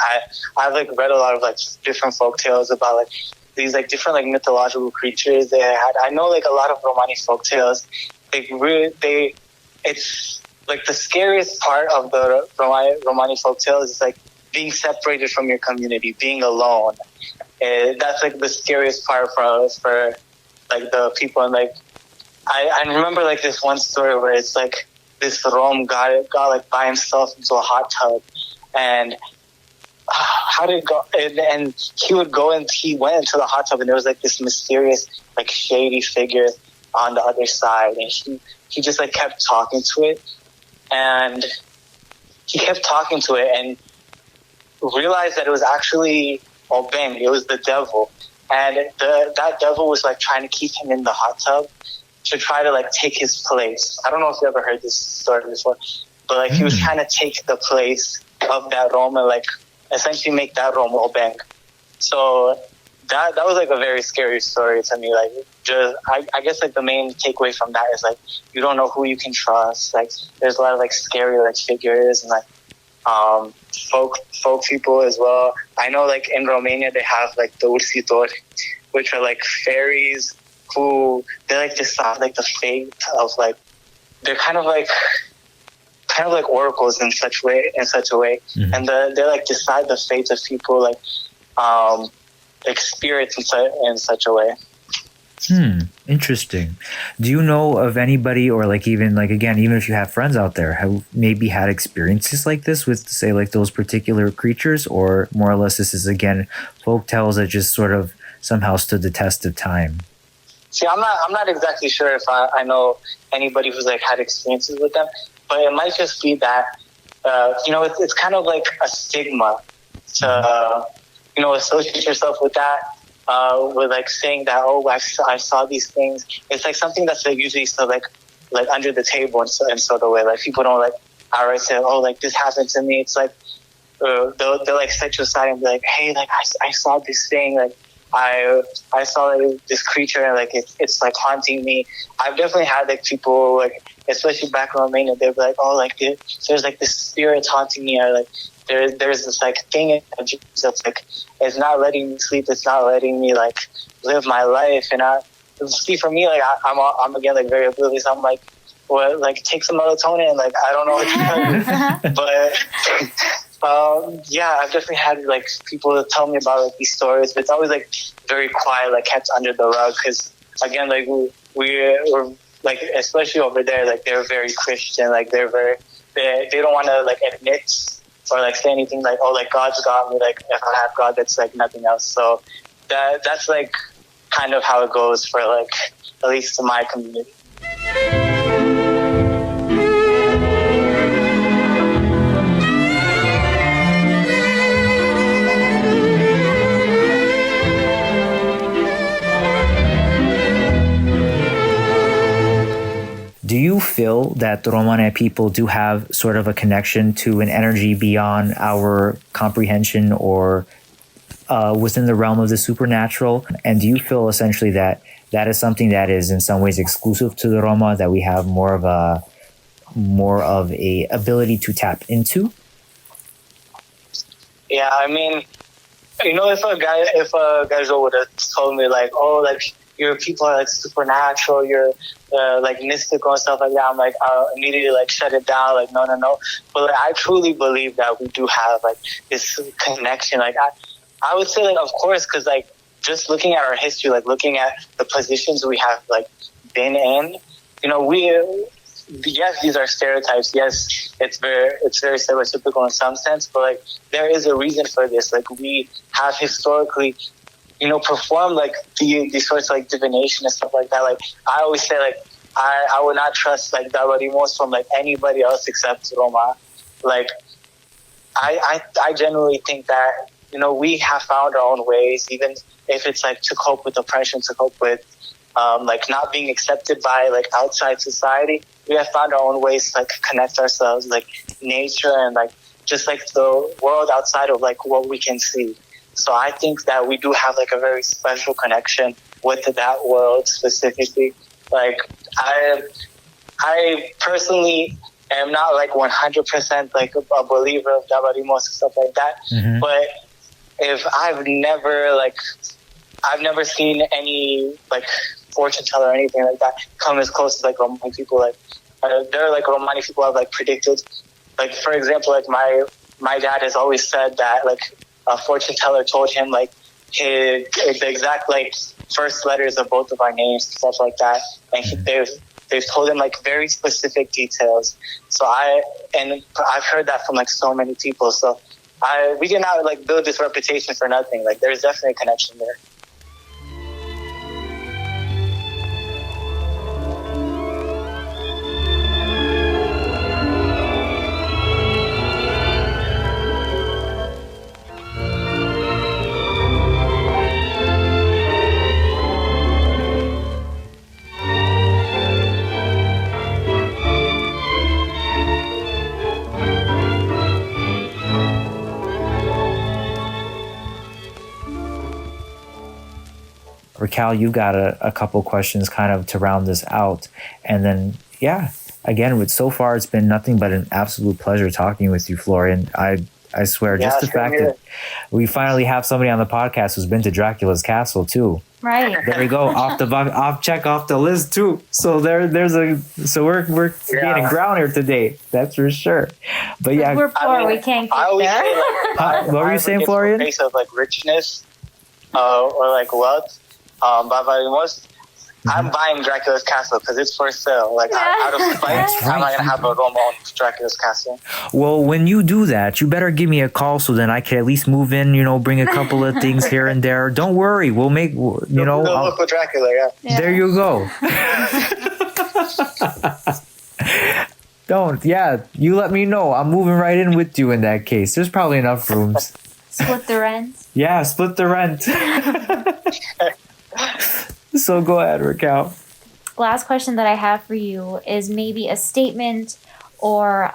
I've like read a lot of like different folk tales about like these like different like mythological creatures they had. I know like a lot of Romani folk tales. It's like the scariest part of the Romani folk tales is like being separated from your community, being alone. That's like the scariest part for like the people. And like I remember like this one story where it's like this Rom got like by himself into a hot tub, and how did it go? And he went into the hot tub, and there was like this mysterious like shady figure on the other side, and he just like kept talking to it, and realized that it was actually Obeng. It was the devil, and that devil was like trying to keep him in the hot tub to try to like take his place. I don't know if you ever heard this story before, but like he was trying to take the place of that Roma, like essentially make that Roma Obeng. So that was like a very scary story to me. Like just I guess like the main takeaway from that is like you don't know who you can trust. Like there's a lot of like scary like figures and like folk people as well. I know like in Romania they have like the ursitori, which are like fairies who they like decide like the fate of like they're kind of like oracles in such a way, mm-hmm. And they like decide the fates of people like spirits in such a way. Interesting. Do you know of anybody, or like even like again, even if you have friends out there who maybe had experiences like this with say like those particular creatures, or more or less this is again folk tales that just sort of somehow stood the test of time? See, I'm not exactly sure if I know anybody who's like had experiences with them, but it might just be that it's kind of like a stigma to associate yourself with that. With like saying that, oh, I saw these things. It's like something that's like usually still like under the table in sort of way. Like people don't like outright say, oh, like this happened to me. It's like they'll like set you aside and be like, hey, like I saw this thing. Like I saw like, this creature and like it's like haunting me. I've definitely had like people like, especially back in Romania, they'd be like, oh, like there's like this spirit haunting me, or like there's this like thing that's like it's not letting me sleep, it's not letting me like live my life. And see, for me, like I'm again like very oblivious. I'm like, well, like take some melatonin, like I don't know what to tell you. But yeah, I've definitely had like people tell me about like these stories, but it's always like very quiet, like kept under the rug, because again, like we're like, especially over there, like they're very Christian, like they don't want to like admit or like say anything like, oh, like God's got me, like if I have God, that's like nothing else. So that's like kind of how it goes for like at least in my community. Do you feel that the Romani people do have sort of a connection to an energy beyond our comprehension, or within the realm of the supernatural? And do you feel essentially that is something that is in some ways exclusive to the Roma, that we have more of a ability to tap into? Yeah, I mean, if a guy would have told me like, oh, like your people are like supernatural, you're like mystical and stuff like that, I'm like, I'll immediately like shut it down, like no. But like, I truly believe that we do have like this connection. Like I would say like, of course, because like just looking at our history, like looking at the positions we have like been in, yes, these are stereotypes. Yes, it's very stereotypical in some sense, but like there is a reason for this. Like we have historically, performed like these sorts of like divination and stuff like that. Like I always say, like I would not trust like Dabarimos from like anybody else except Roma. Like I genuinely think that we have found our own ways, even if it's like to cope with oppression, to cope with like not being accepted by like outside society. We have found our own ways to like connect ourselves, like nature and like just like the world outside of like what we can see. So I think that we do have like a very special connection with that world specifically. Like I personally am not like 100% like a believer of Dabarimos and stuff like that. Mm-hmm. But if I've never seen any like fortune teller or anything like that come as close to like Romani people. Like there are like Romani people have like predicted, like for example, like my dad has always said that like a fortune teller told him like the exact like first letters of both of our names, stuff like that, and they've told him like very specific details. So I've heard that from like so many people. So we did not like build this reputation for nothing. Like there's definitely a connection there. Raquel, you've got a couple questions kind of to round this out. And then, again, so far it's been nothing but an absolute pleasure talking with you, Florian. I swear, just the fact that we finally have somebody on the podcast who's been to Dracula's castle too. Right. There we go. Check off the list too. So we're gaining ground here today. That's for sure. But yeah, we're poor. We can't get there. Say, like, what were you saying, Florian? Face of like richness, or like wealth. I'm buying Dracula's castle because it's for sale. Like out of spite, I'm not gonna have a Roma on Dracula's castle. Well, when you do that, you better give me a call so then I can at least move in. Bring a couple of things here and there. Don't worry, we'll make. Look for Dracula. Yeah. There you go. Don't. Yeah, you let me know. I'm moving right in with you in that case. There's probably enough rooms. Split the rent. Yeah, split the rent. So go ahead, Raquel. Last question that I have for you is maybe a statement, or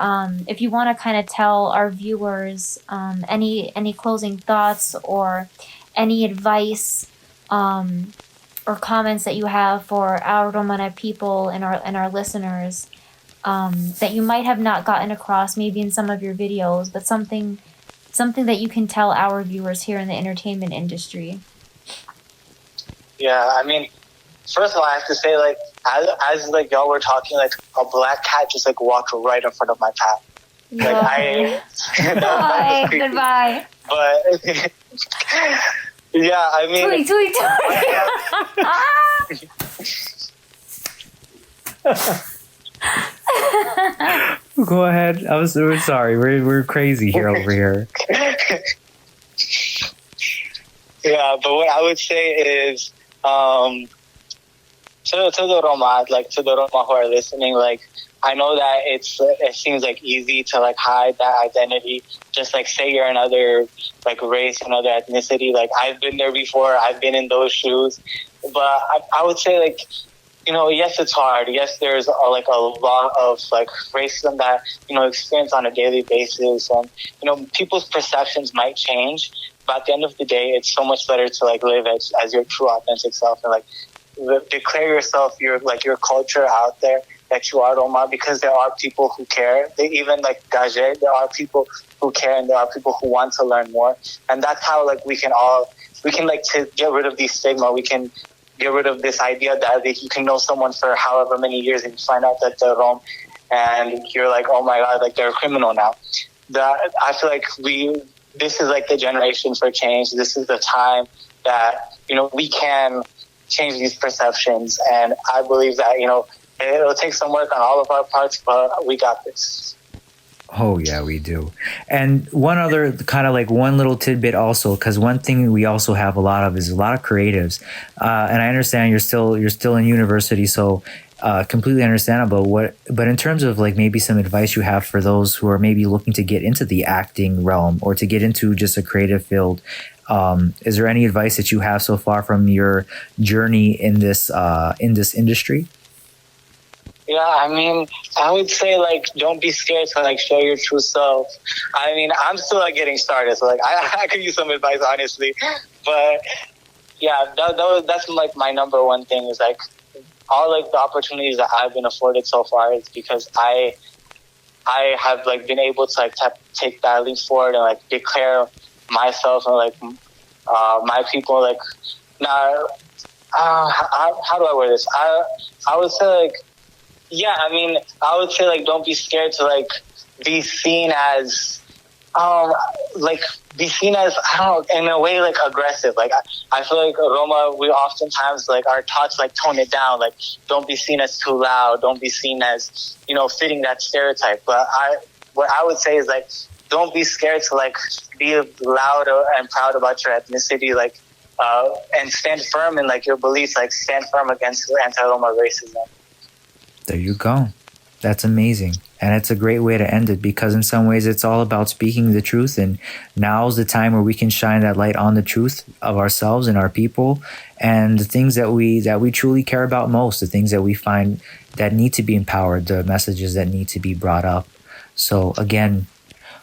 if you want to kind of tell our viewers any closing thoughts or any advice or comments that you have for our Romani people and our listeners that you might have not gotten across maybe in some of your videos, but something that you can tell our viewers here in the entertainment industry. Yeah, I mean, first of all, I have to say, like, as like y'all were talking, like a black cat just like walked right in front of my path. Like Goodbye. But yeah, I mean, Go ahead. I'm so sorry. We're crazy here over here. Yeah, but what I would say is, to the Roma, like to the Roma who are listening, like I know that it seems like easy to like hide that identity. Just like say you're another like race, another ethnicity. Like I've been there before. I've been in those shoes. But I would say like, yes, it's hard. Yes, there's a lot of like racism that, experience on a daily basis. And, people's perceptions might change. But at the end of the day, it's so much better to like live as your true authentic self and like declare yourself, your culture out there that you are Roma, because there are people who care. They even like Gadje, there are people who care and there are people who want to learn more. And that's how like we can like to get rid of these stigma. We can get rid of this idea that you can know someone for however many years and you find out that they're Rom and you're like, oh my God, like they're a criminal now. I feel like this is like the generation for change. This is the time that, we can change these perceptions. And I believe that, it'll take some work on all of our parts, but we got this. Oh yeah, we do. And one other kind of like one little tidbit also, because one thing we also have a lot of is a lot of creatives. And I understand you're still in university, so completely understandable. But in terms of like maybe some advice you have for those who are maybe looking to get into the acting realm or to get into just a creative field, is there any advice that you have so far from your journey in this industry? Yeah, I mean, I would say, like, don't be scared to, like, show your true self. I mean, I'm still, like, getting started, so, like, I could use some advice, honestly. But, yeah, that's, like, my number one thing is, like, all, like, the opportunities that I've been afforded so far is because I have, like, been able to, like, take that leap forward and, like, declare myself and, like, my people, like, now, how do I word this? I would say, like, yeah, I mean, I would say, like, don't be scared to, like, be seen as, I don't know, in a way, like, aggressive. Like, I feel like Roma, we oftentimes, like, are taught to, like, tone it down. Like, don't be seen as too loud. Don't be seen as, fitting that stereotype. But what I would say is, like, don't be scared to, like, be loud and proud about your ethnicity, like, and stand firm in, like, your beliefs, like, stand firm against anti-Roma racism. There you go. That's amazing. And it's a great way to end it because in some ways it's all about speaking the truth. And now's the time where we can shine that light on the truth of ourselves and our people and the things that we truly care about most, the things that we find that need to be empowered, the messages that need to be brought up. So again,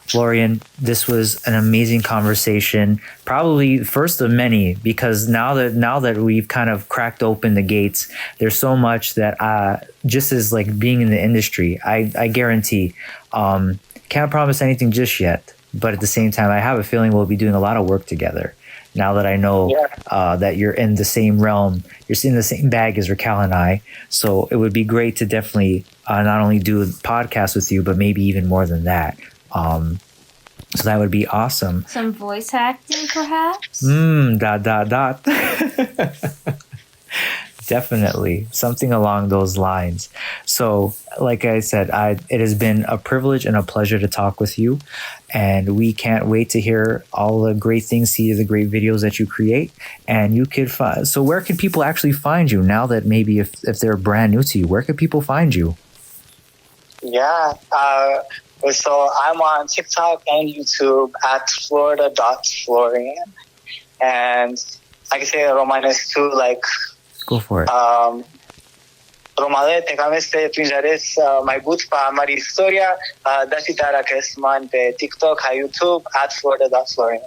Florian, this was an amazing conversation, probably first of many, because now that we've kind of cracked open the gates, there's so much that just as like being in the industry, I guarantee, can't promise anything just yet, but at the same time, I have a feeling we'll be doing a lot of work together. Now that I know that you're in the same realm, you're in the same bag as Raquel and I, so it would be great to definitely not only do a podcast with you, but maybe even more than that. So that would be awesome. Some voice acting, perhaps? Dot. Definitely. Something along those lines. So, like I said, it has been a privilege and a pleasure to talk with you. And we can't wait to hear all the great things, see the great videos that you create. And you could so where can people actually find you now that maybe if they're brand new to you, where can people find you? Yeah. So I'm on TikTok and YouTube at florida.florian. And I can say Romanes too, like... Go for it. Romale, te cameste pinjares mai but pa mari historia, da citara kesman pe TikTok, YouTube at florida.florian.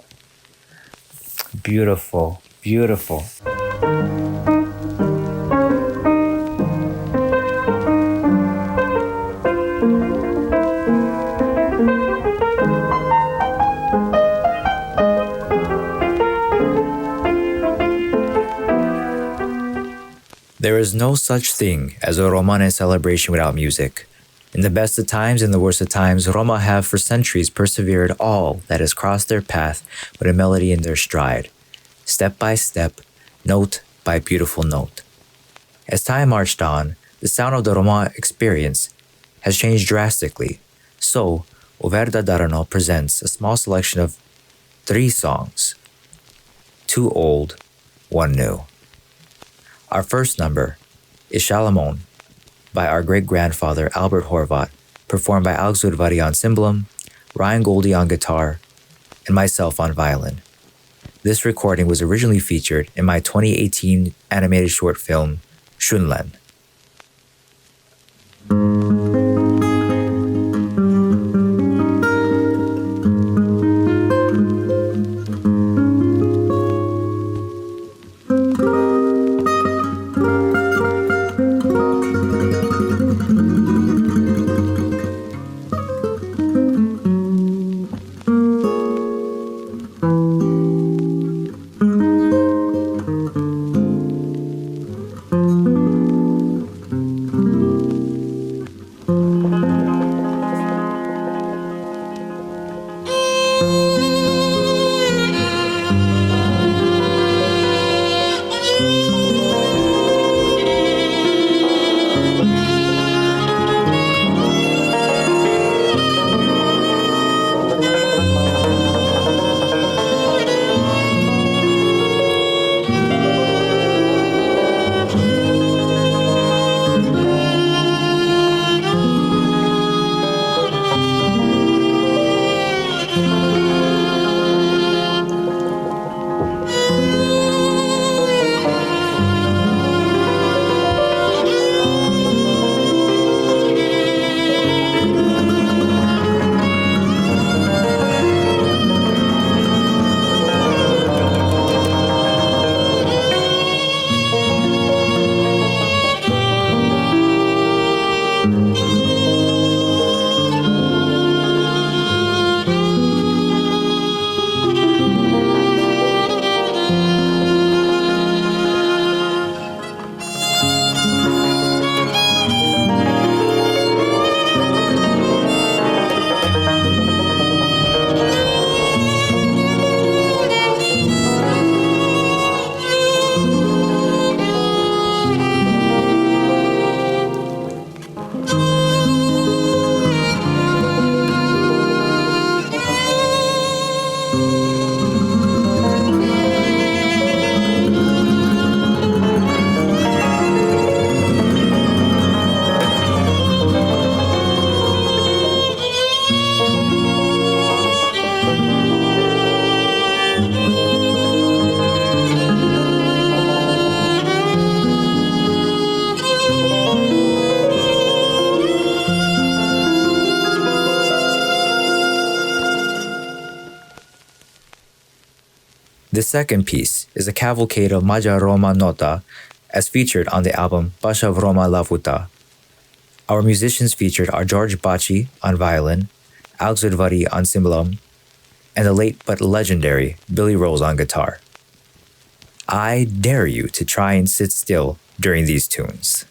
Beautiful. Beautiful. There is no such thing as a Romane celebration without music. In the best of times and the worst of times, Roma have for centuries persevered all that has crossed their path with a melody in their stride, step by step, note by beautiful note. As time marched on, the sound of the Roma experience has changed drastically. So, Verda Darano presents a small selection of 3 songs, 2 old, 1 new. Our first number is Shalamon by our great-grandfather Albert Horvat, performed by Alex Udvari on cymbalum, Ryan Goldie on guitar, and myself on violin. This recording was originally featured in my 2018 animated short film, Shunlen. The second piece is a cavalcade of Maja Roma Nota as featured on the album Pasha Roma Lavuta. Our musicians featured are George Baci on violin, Alex Udvari on cymbalum, and the late but legendary Billy Rose on guitar. I dare you to try and sit still during these tunes.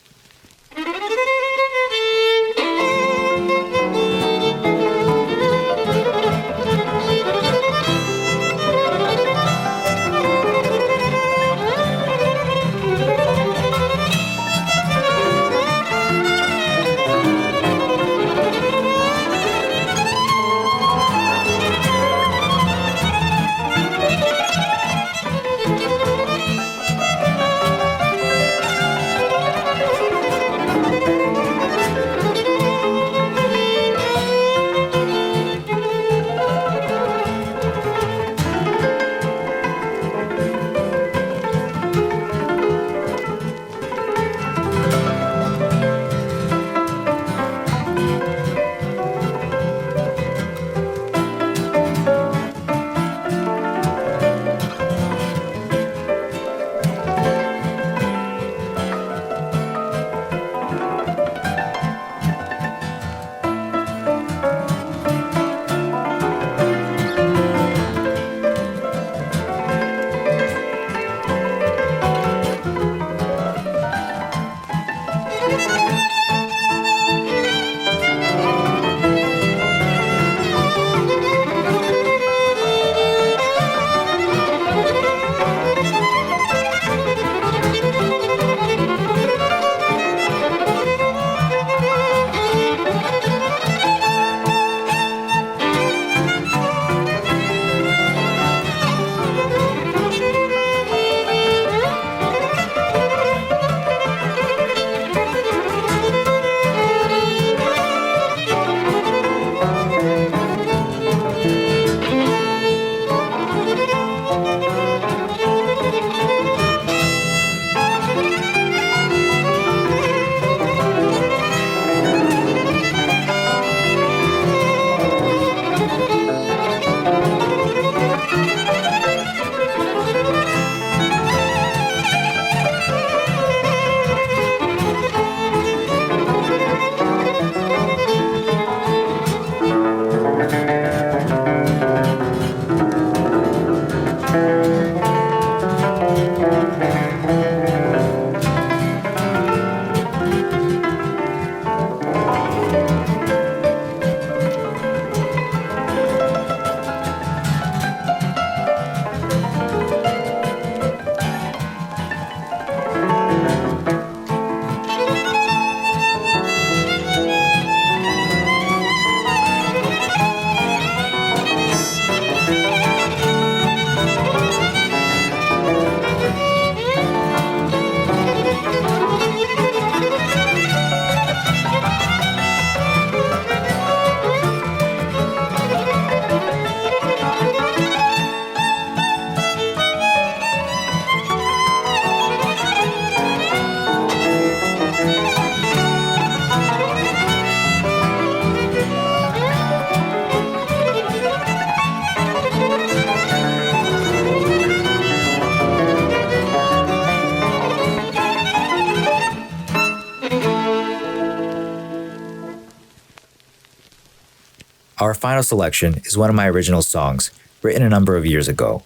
Our final selection is one of my original songs, written a number of years ago.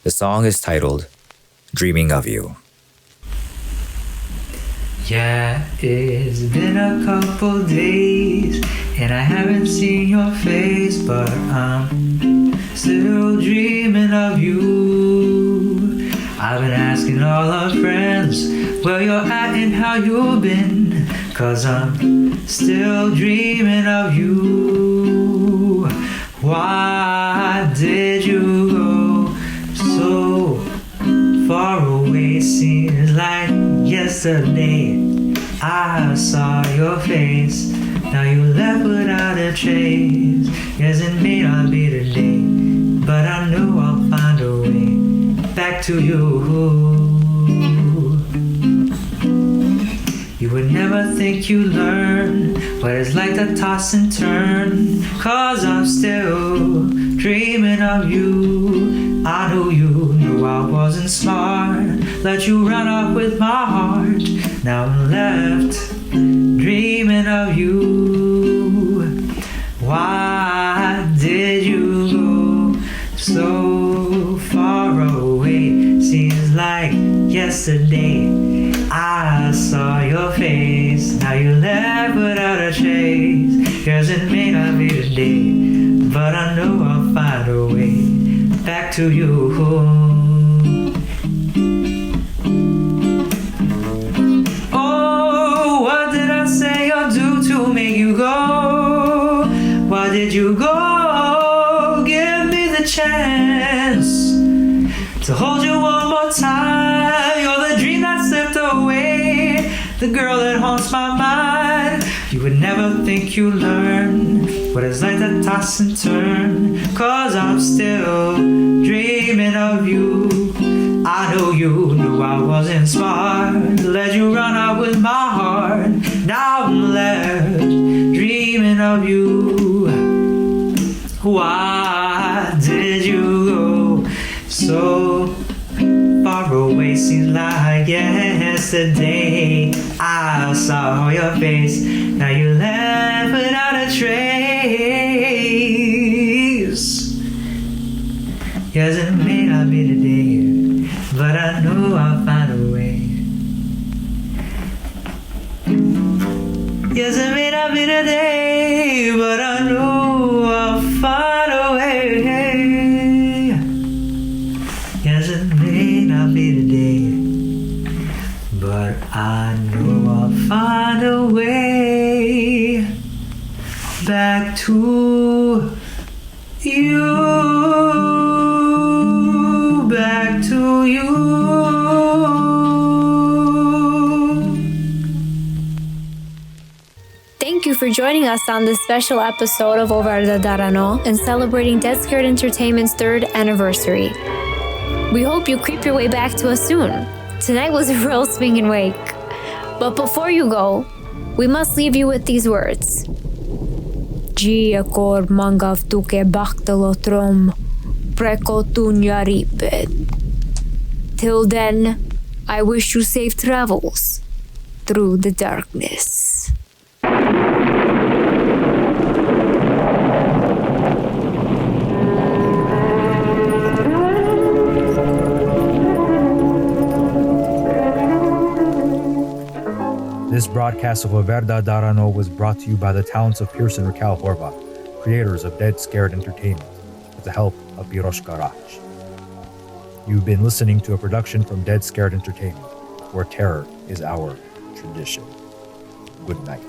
The song is titled Dreaming of You. Yeah, it's been a couple days and I haven't seen your face, but I'm still dreaming of you. I've been asking all our friends where you're at and how you've been, 'cause I'm still dreaming of you. Why did you go so far away? Seems like yesterday I saw your face. Now you left without a trace. Yes, it may not be today, but I know I'll find a way back to you. You would never think you learn what it's like to toss and turn, 'cause I'm still dreaming of you. I know you know knew I wasn't smart. Let you run off with my heart. Now I'm left dreaming of you. Why did you go so far away? Seems like yesterday I saw your face. Now you left without a trace. Guess it may not be today, but I know I'll find a way back to you. Oh, what did I say or do to make you go? Why did you go? Give me the chance to hold you one more time. You're the dream that slipped away, the girl that haunts my mind. You would never think you learn what it's like to toss and turn, 'cause I'm still dreaming of you. I know you knew I wasn't smart. Let you run out with my heart. Now I'm left dreaming of you. Why did you go so far away? Seems like yesterday I saw your face. Now you left without a trace. Yes, it may not be today, but I know I'll find a way. Yes, it may not be today, but I know I'll find a way. Yes, it may not be today, but I know I'll find a way back to you. Back to you. Thank you for joining us on this special episode of Verda Darano and celebrating Dead Scared Entertainment's 3rd anniversary. We hope you creep your way back to us soon. Tonight was a real swinging wake. But before you go, we must leave you with these words. Gia kor mangav tuke baktalotrom preko tunya ripet. Till then, I wish you safe travels through the darkness. This broadcast of Verda Darano was brought to you by the talents of Pearson Raquel Horvath, creators of Dead Scared Entertainment, with the help of Biroshka Raj. You've been listening to a production from Dead Scared Entertainment, where terror is our tradition. Good night.